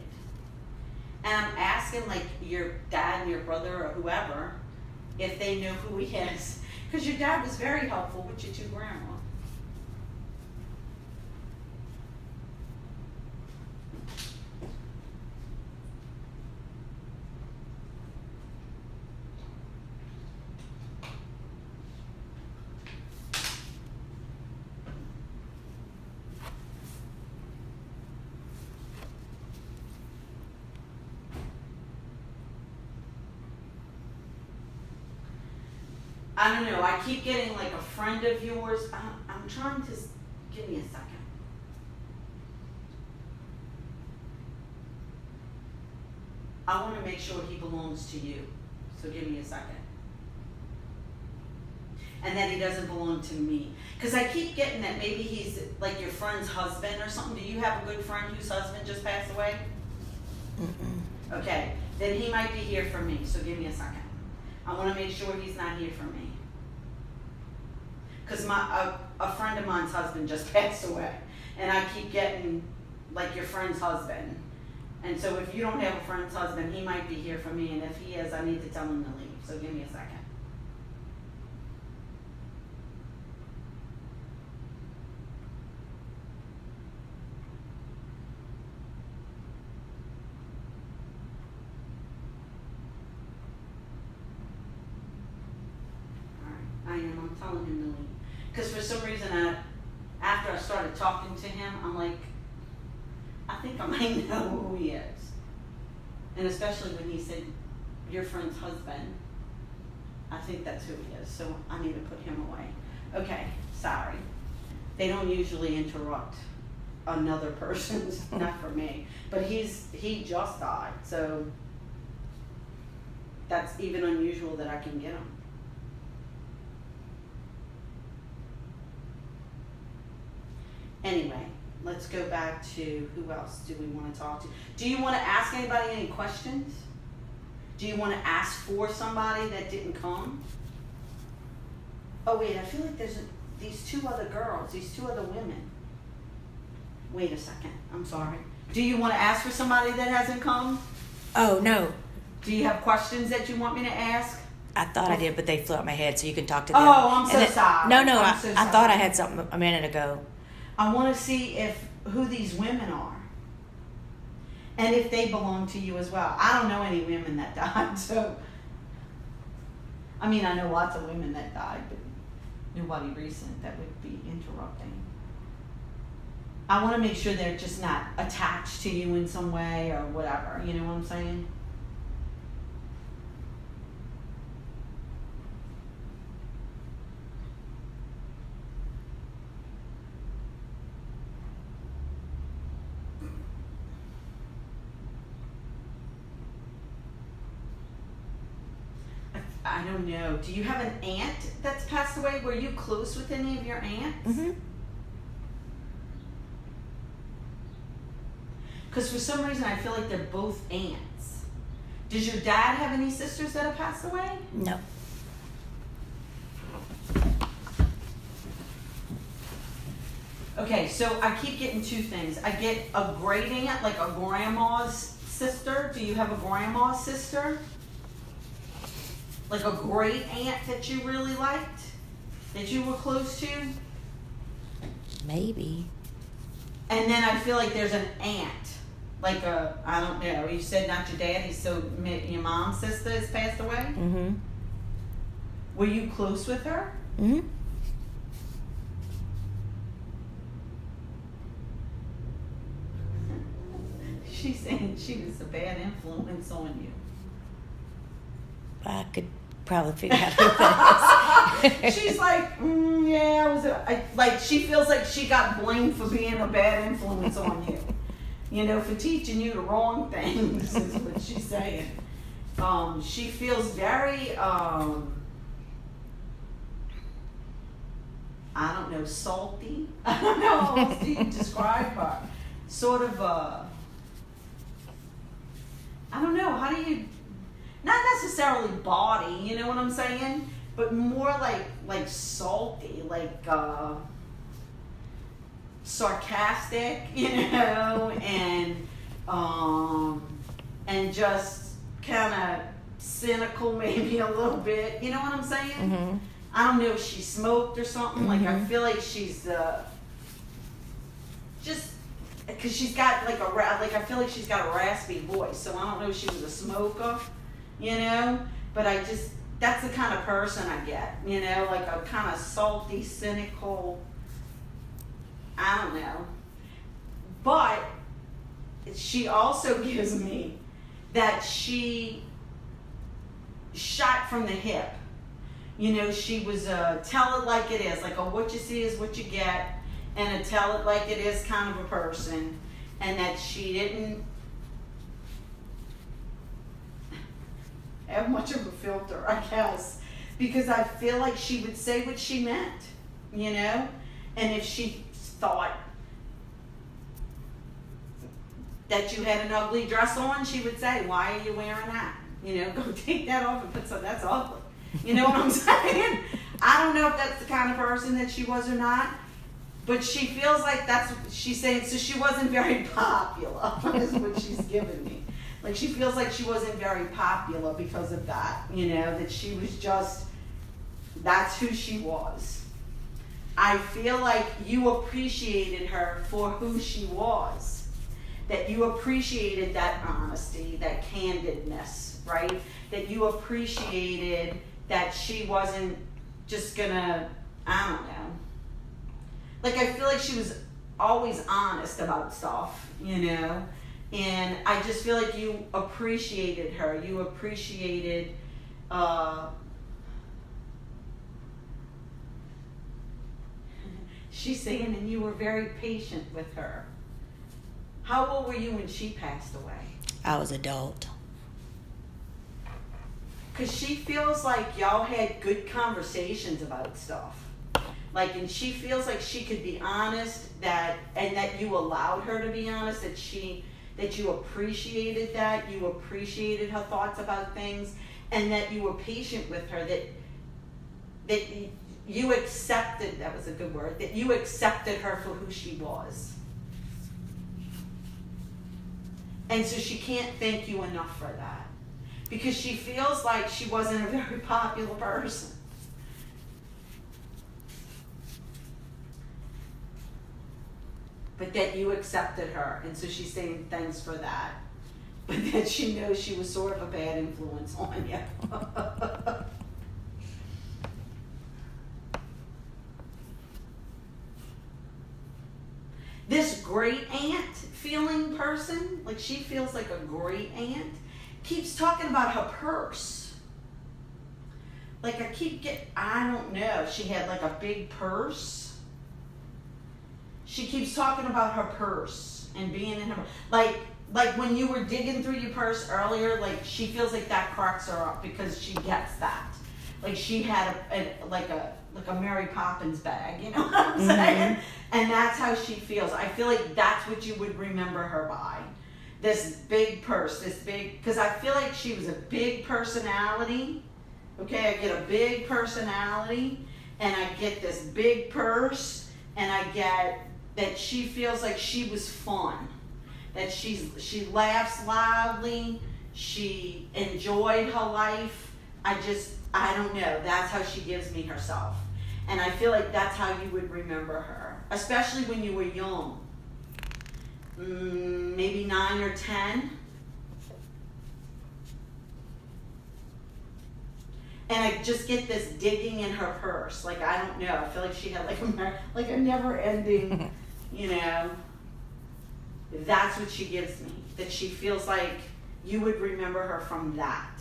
And I'm asking like your dad and your brother or whoever if they know who he is. Because your dad was very helpful with your two grandma. I don't know. I keep getting like a friend of yours. I'm trying to. Give me a second. I want to make sure he belongs to you. So give me a second. And that he doesn't belong to me. Because I keep getting that maybe he's like your friend's husband or something. Do you have a good friend whose husband just passed away? Mm-mm. Okay. Then he might be here for me. So give me a second. I want to make sure he's not here for me. Because a friend of mine's husband just passed away. And I keep getting, like, your friend's husband. And so if you don't have a friend's husband, he might be here for me. And if he is, I need to tell him to leave. So give me a second. I'm telling him to leave. Because for some reason, after I started talking to him, I'm like, I think I might know who he is. And especially when he said, your friend's husband, I think that's who he is. So I need to put him away. Okay, sorry. They don't usually interrupt another person's, not for me. But he just died, so that's even unusual that I can get him. Anyway, let's go back to who else do we want to talk to? Do you want to ask anybody any questions? Do you want to ask for somebody that didn't come? Oh wait, I feel like there's these two other girls, these two other women. Wait a second, I'm sorry. Do you want to ask for somebody that hasn't come? Oh, no. Do you have questions that you want me to ask? I thought I did, but they flew out my head, so you can talk to them. Oh, I'm so And then- sorry. No, no, I'm I so thought sorry. I had something a minute ago. I want to see who these women are. And if they belong to you as well. I don't know any women that died, so. I mean, I know lots of women that died, but nobody recent that would be interrupting. I want to make sure they're just not attached to you in some way or whatever. You know what I'm saying? I don't know. Do you have an aunt that's passed away? Were you close with any of your aunts? Mm-hmm. Because for some reason I feel like they're both aunts. Does your dad have any sisters that have passed away? No. Okay, so I keep getting two things. I get a great aunt, like a grandma's sister. Do you have a grandma's sister? Like a great aunt that you really liked? That you were close to? Maybe. And then I feel like there's an aunt. Like I don't know. You said not your daddy, so your mom's sister has passed away? Mm-hmm. Were you close with her? Mm-hmm. She's saying she was a bad influence on you. I could probably figure out who that is. She's like, yeah, like she feels like she got blamed for being a bad influence on you. You know, for teaching you the wrong things is what she's saying. She feels very, I don't know, salty. I don't know how else do you describe her. Sort of, I don't know, how do you, not necessarily bawdy, you know what I'm saying? But more like salty, like sarcastic, you know, and just kind of cynical maybe a little bit, you know what I'm saying? Mm-hmm. I don't know if she smoked or something, like I feel like she's just, because she's got like I feel like she's got a raspy voice, so I don't know if she was a smoker, you know, but that's the kind of person I get, you know, like a kind of salty, cynical, I don't know. But she also gives me that she shot from the hip. You know, she was a tell it like it is, like a what you see is what you get, and a tell it like it is kind of a person, and that she didn't have much of a filter, I guess, because I feel like she would say what she meant, you know, and if she thought that you had an ugly dress on, she would say, why are you wearing that? You know, go take that off and put some, that's ugly. You know what I'm saying? I don't know if that's the kind of person that she was or not, but she feels like that's what she's saying. So she wasn't very popular, is what she's giving me. Like she feels like she wasn't very popular because of that, you know, that she was just, that's who she was. I feel like you appreciated her for who she was. That you appreciated that honesty, that candidness, right? That you appreciated that she wasn't just gonna, I don't know. Like I feel like she was always honest about stuff, you know? And I just feel like you appreciated her. You appreciated, she's saying, and you were very patient with her. How old were you when she passed away? I was adult. Because she feels like y'all had good conversations about stuff. Like, and she feels like she could be honest, and that you allowed her to be honest, that you appreciated that, you appreciated her thoughts about things, and that you were patient with her, that you accepted, that was a good word, that you accepted her for who she was. And so she can't thank you enough for that. Because she feels like she wasn't a very popular person. But that you accepted her. And so she's saying thanks for that. But that she knows she was sort of a bad influence on you. This great aunt feeling person, like she feels like a great aunt, keeps talking about her purse. Like I don't know, she had like a big purse. She keeps talking about her purse and being in her, like when you were digging through your purse earlier, like she feels like that cracks her up because she gets that. Like she had a Mary Poppins bag, you know what I'm saying? And that's how she feels. I feel like that's what you would remember her by. This big purse, because I feel like she was a big personality. Okay, I get a big personality, and I get this big purse, and I get that she feels like she was fun. That she laughs loudly, she enjoyed her life. I don't know, that's how she gives me herself. And I feel like that's how you would remember her, especially when you were young. Maybe 9 or 10. And I just get this digging in her purse. Like, I don't know, I feel like she had like a never-ending, you know. That's what she gives me. That she feels like you would remember her from that.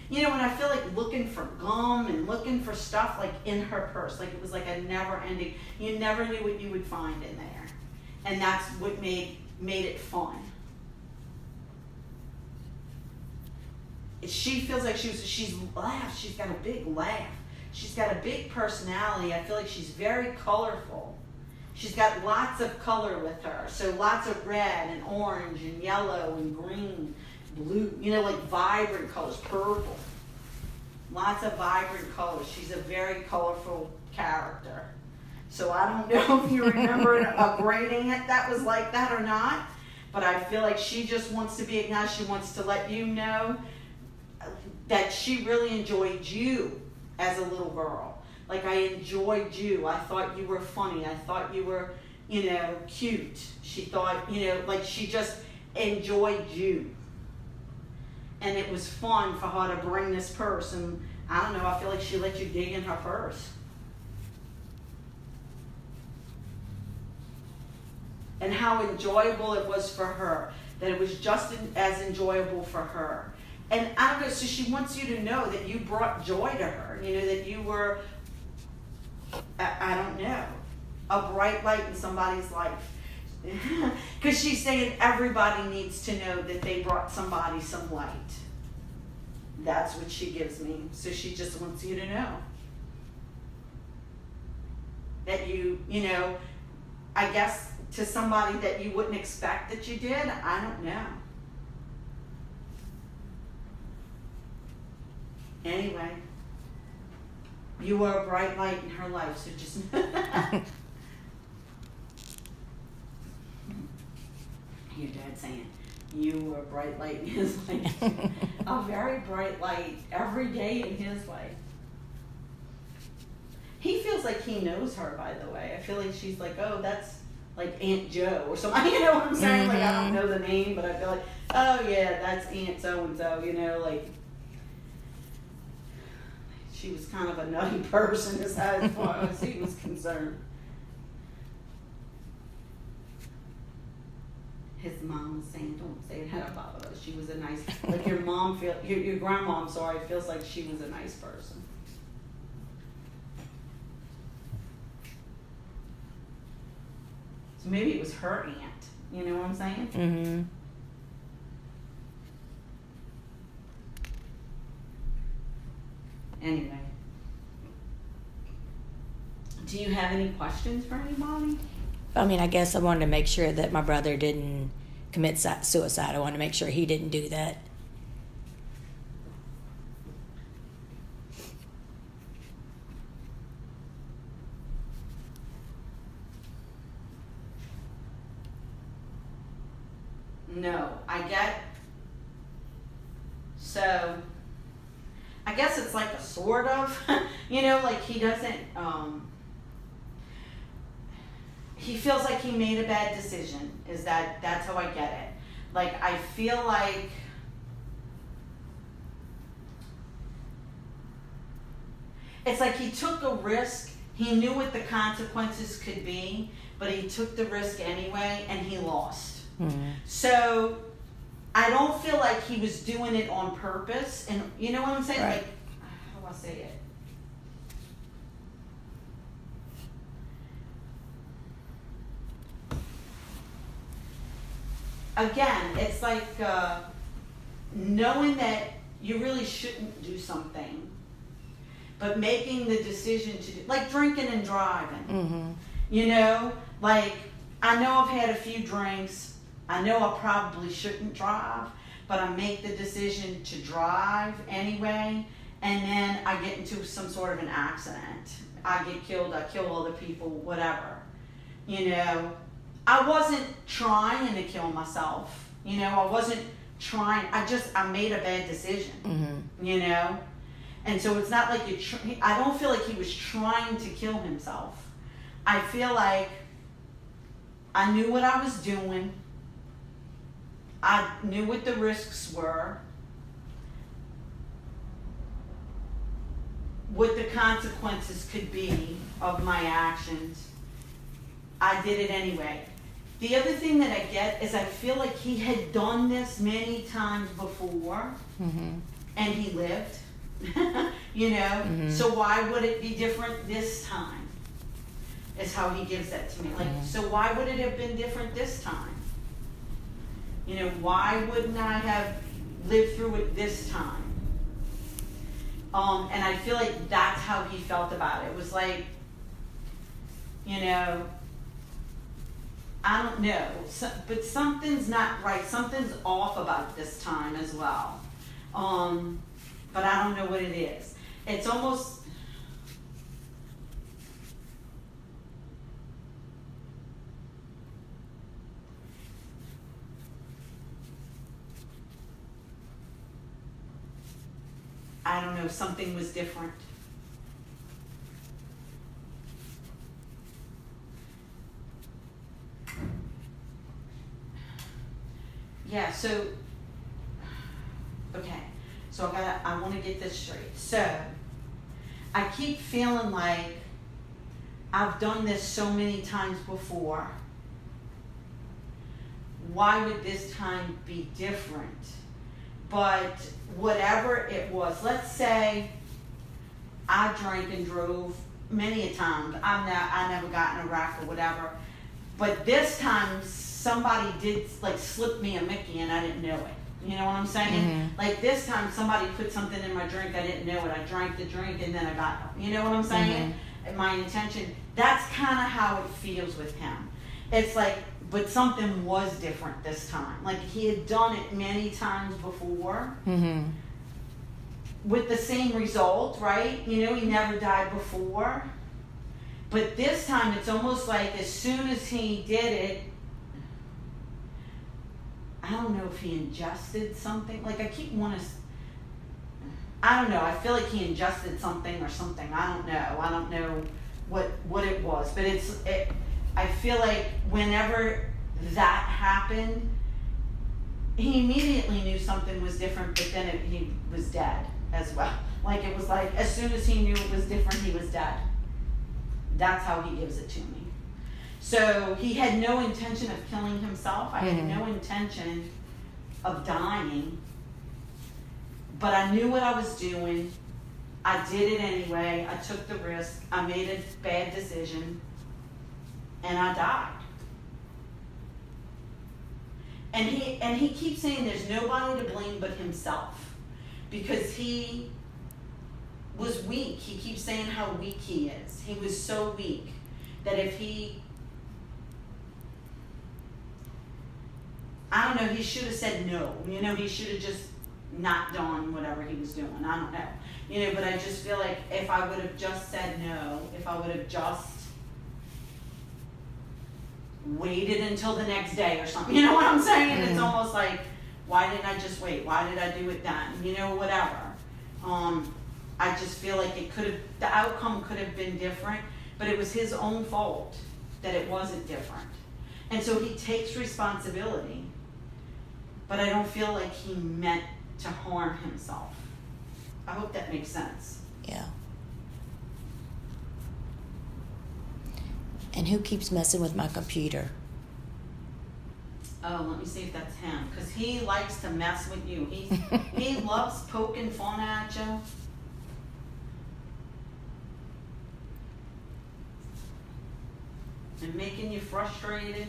you know, and I feel like looking for gum and looking for stuff like in her purse. Like it was like a never ending, you never knew what you would find in there. And that's what made it fun. She feels like she's laughed. She's got a big laugh. She's got a big personality. I feel like she's very colorful. She's got lots of color with her. So lots of red and orange and yellow and green, blue, you know, like vibrant colors, purple. Lots of vibrant colors. She's a very colorful character. So I don't know if you remember a grading it that was like that or not, but I feel like she just wants to be acknowledged. She wants to let you know that she really enjoyed you as a little girl. Like, I enjoyed you. I thought you were funny. I thought you were, you know, cute. She thought, you know, like she just enjoyed you. And it was fun for her to bring this purse. And I don't know, I feel like she let you dig in her purse. And how enjoyable it was for her. That it was just as enjoyable for her. And I don't know, so she wants you to know that you brought joy to her. You know, that you were, I don't know, a bright light in somebody's life. Because she's saying everybody needs to know that they brought somebody some light. That's what she gives me. So she just wants you to know. That you know, I guess to somebody that you wouldn't expect that you did, I don't know. Anyway, you were a bright light in her life, so just your dad saying you were a bright light in his life. A very bright light every day in his life. He feels like he knows her, by the way. I feel like she's like, oh, that's like Aunt Joe or something. You know what I'm saying? Like, I don't know the name, but I feel like, oh yeah, that's Aunt so-and-so, you know, like she was kind of a nutty person as far as he was concerned. His mom was saying, don't say that about her. She was a nice, like your mom, your grandma, I'm sorry, feels like she was a nice person. So maybe it was her aunt. You know what I'm saying? Mm-hmm. Anyway. Do you have any questions for anybody? I mean, I guess I wanted to make sure that my brother didn't commit suicide. I wanted to make sure he didn't do that. No, so I guess it's like a sort of, you know, like he doesn't, he feels like he made a bad decision, that's how I get it. Like, I feel like it's like he took a risk, he knew what the consequences could be, but he took the risk anyway, and he lost. Mm-hmm. So I don't feel like he was doing it on purpose, and you know what I'm saying? Right. Like, how do I say it? Again, it's like knowing that you really shouldn't do something, but making the decision to do, like drinking and driving. Mm-hmm. You know, like I know I've had a few drinks. I know I probably shouldn't drive, but I make the decision to drive anyway, and then I get into some sort of an accident. I get killed, I kill other people, whatever. You know, I wasn't trying to kill myself. You know, I wasn't trying, I made a bad decision. Mm-hmm. You know? And so it's not like I don't feel like he was trying to kill himself. I feel like I knew what I was doing. I knew what the risks were, what the consequences could be of my actions. I did it anyway. The other thing that I get is I feel like he had done this many times before. Mm-hmm. and he lived. You know, so why would it be different this time? Is how he gives that to me. Like, so why would it have been different this time? You know, why wouldn't I have lived through it this time? And I feel like that's how he felt about it. It was like, you know, I don't know, but something's not right. Something's off about this time as well. But I don't know what it is. It's almost, I don't know, something was different. Yeah, so, okay, so I want to get this straight. So, I keep feeling like I've done this so many times before. Why would this time be different? But whatever it was, let's say I drank and drove many a time. I never got in a wreck or whatever. But this time somebody did like slip me a Mickey and I didn't know it. You know what I'm saying? Like this time somebody put something in my drink, I didn't know it. I drank the drink and then I got, you know what I'm saying? And my intention, that's kind of how it feels with him. It's like, but something was different this time. Like he had done it many times before with the same result, right? You know, he never died before. But this time it's almost like as soon as he did it, I don't know if he ingested something. Like I keep wanting to, I don't know. I feel like he ingested something or something. I don't know. I don't know what it was. But I feel like whenever that happened, he immediately knew something was different, but then he was dead as well. Like it was like as soon as he knew it was different, he was dead. That's how he gives it to me. So he had no intention of killing himself. I had no intention of dying. But I knew what I was doing. I did it anyway. I took the risk. I made a bad decision. And I died. And he keeps saying there's nobody to blame but himself. Because he was weak. He keeps saying how weak he is. He was so weak that if he, I don't know, he should have said no. You know, he should have just not done whatever he was doing. I don't know. You know, but I just feel like if I would have just said no, if I would have just waited until the next day or something, you know what I'm saying? It's almost like, why didn't I just wait? Why did I do it then? You know, whatever. I just feel like the outcome could have been different, but it was his own fault that it wasn't different. And so he takes responsibility, but I don't feel like he meant to harm himself. I hope that makes sense. Yeah. And who keeps messing with my computer? Oh, let me see if that's him, because he likes to mess with you. He loves poking fun at you. And making you frustrated.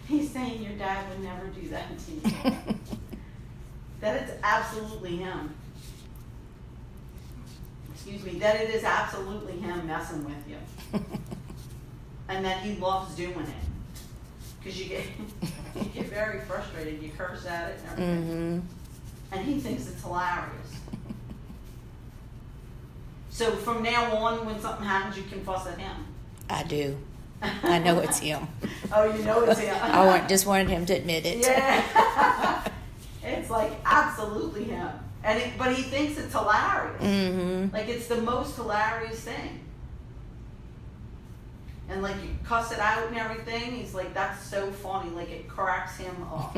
He's saying your dad would never do that to you. That it's absolutely him. Excuse me, that it is absolutely him messing with you. And that he loves doing it. Because you get very frustrated, you curse at it and everything. And he thinks it's hilarious. So from now on, when something happens, you can fuss at him. I do. I know it's him. Oh, you know it's him. Just wanted him to admit it. Yeah. It's like absolutely him. But he thinks it's hilarious. Like it's the most hilarious thing. And like you cuss it out and everything. He's like, that's so funny. Like it cracks him up.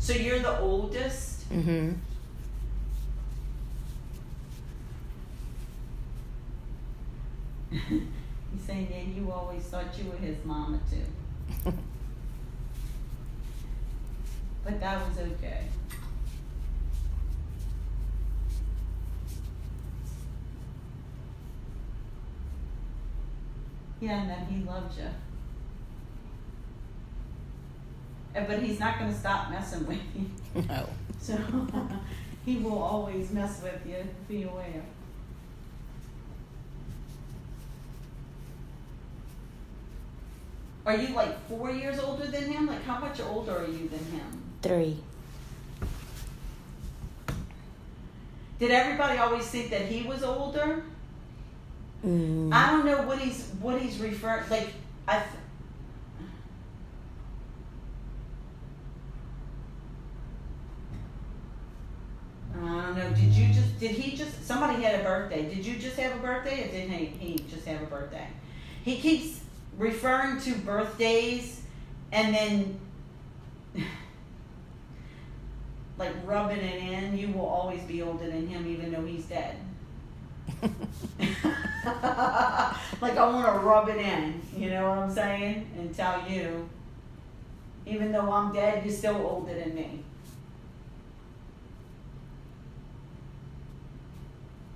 So you're the oldest? Mm-hmm. He's saying that you always thought you were his mama too. But that was okay. Yeah, and then he loves you. But he's not gonna stop messing with you. No. So he will always mess with you, be aware. Are you like 4 years older than him? Like how much older are you than him? 3. Did everybody always think that he was older? Mm. I don't know what he's referring, like, I don't know, did he just, somebody had a birthday, did you just have a birthday or didn't he just have a birthday? He keeps referring to birthdays and then like rubbing it in. You will always be older than him even though he's dead. Like I want to rub it in, you know what I'm saying? And tell you, even though I'm dead, you're still older than me.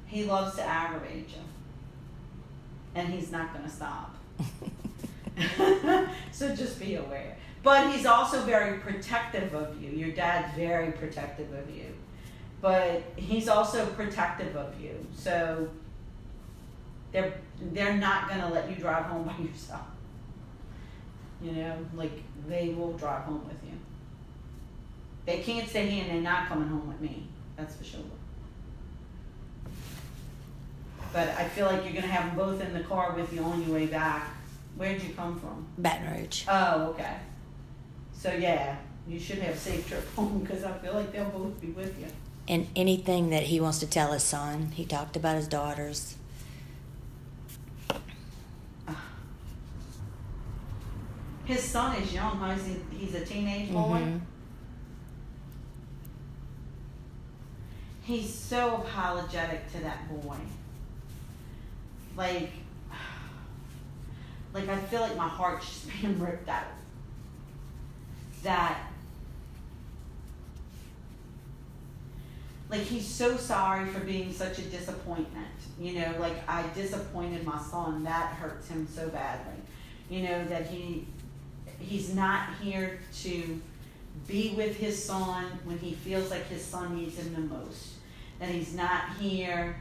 He loves to aggravate you. And he's not going to stop. So just be aware. But he's also very protective of you. Your dad's very protective of you. But he's also protective of you. So they're not going to let you drive home by yourself. You know, like they will drive home with you. They can't stay here and they're not coming home with me. That's for sure. But I feel like you're going to have them both in the car with you on your way back. Where'd you come from? Baton Rouge. Oh, okay. So yeah, you should have a safe trip home because I feel like they'll both be with you. And anything that he wants to tell his son, he talked about his daughters. His son is young, huh? He's a teenage boy. Mm-hmm. He's so apologetic to that boy. Like I feel like my heart's just being ripped out. That, like he's so sorry for being such a disappointment. You know, like I disappointed my son. That hurts him so badly. You know, that he's not here to be with his son when he feels like his son needs him the most. That he's not here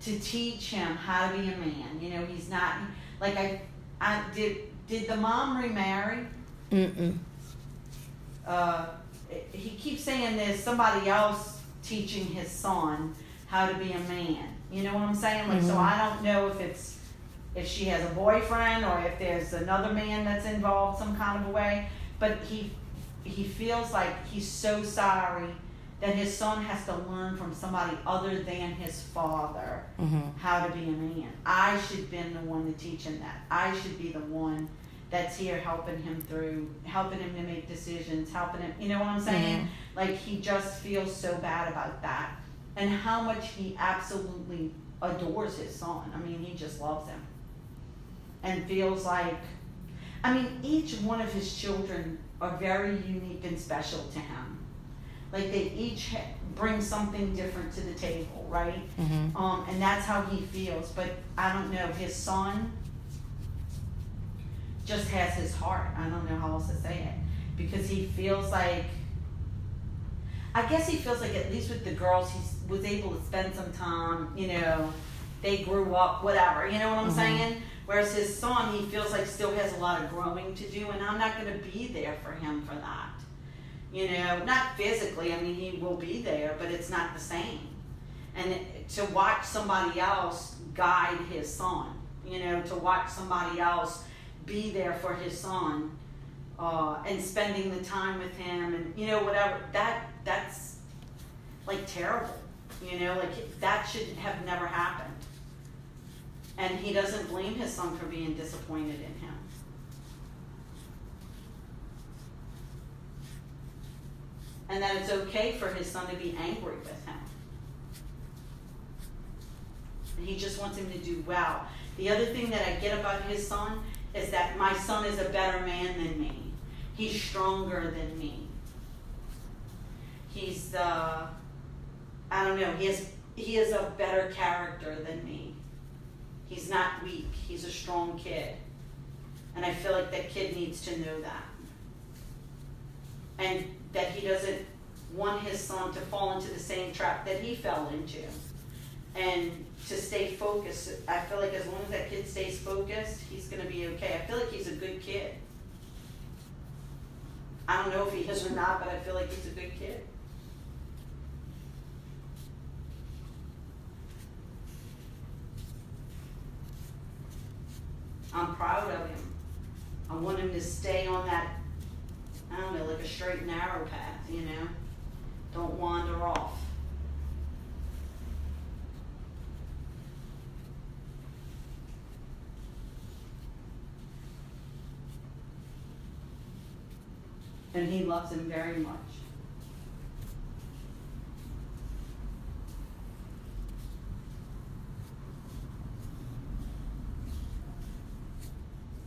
to teach him how to be a man. You know, he's not, like I did the mom remarry? Mm-mm. He keeps saying there's somebody else teaching his son how to be a man. You know what I'm saying? Like, so I don't know if she has a boyfriend or if there's another man that's involved some kind of a way. But he feels like he's so sorry that his son has to learn from somebody other than his father how to be a man. I should have been the one to teach him that. I should be the one that's here helping him through, helping him to make decisions, helping him, you know what I'm saying? Like he just feels so bad about that. And how much he absolutely adores his son. I mean, he just loves him. And feels like, I mean, each one of his children are very unique and special to him. Like they each bring something different to the table, right? And that's how he feels. But I don't know, his son just has his heart. I don't know how else to say it. Because he feels like, I guess he feels like at least with the girls he was able to spend some time, you know, they grew up, whatever, you know what I'm saying? Whereas his son, he feels like still has a lot of growing to do, and I'm not going to be there for him for that. You know, not physically, I mean, he will be there, but it's not the same. And to watch somebody else guide his son, you know, to watch somebody else be there for his son, and spending the time with him and, you know, whatever, that's like terrible, you know, like that should have never happened. And he doesn't blame his son for being disappointed in him. and that it's okay for his son to be angry with him. And he just wants him to do well. The other thing that I get about his son is that my son is a better man than me. He's stronger than me. He's, I don't know, he is a better character than me. He's not weak. He's a strong kid. And I feel like that kid needs to know that. And that he doesn't want his son to fall into the same trap that he fell into. And to stay focused. I feel like as long as that kid stays focused, he's going to be okay. I feel like he's a good kid. I don't know if he is or not, but I feel like he's a good kid. I'm proud of him. I want him to stay on that, I don't know, like a straight and narrow path, you know? Don't wander off. And he loves him very much.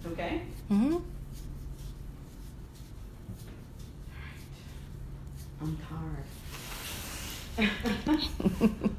Okay? Mm-hmm. I'm tired.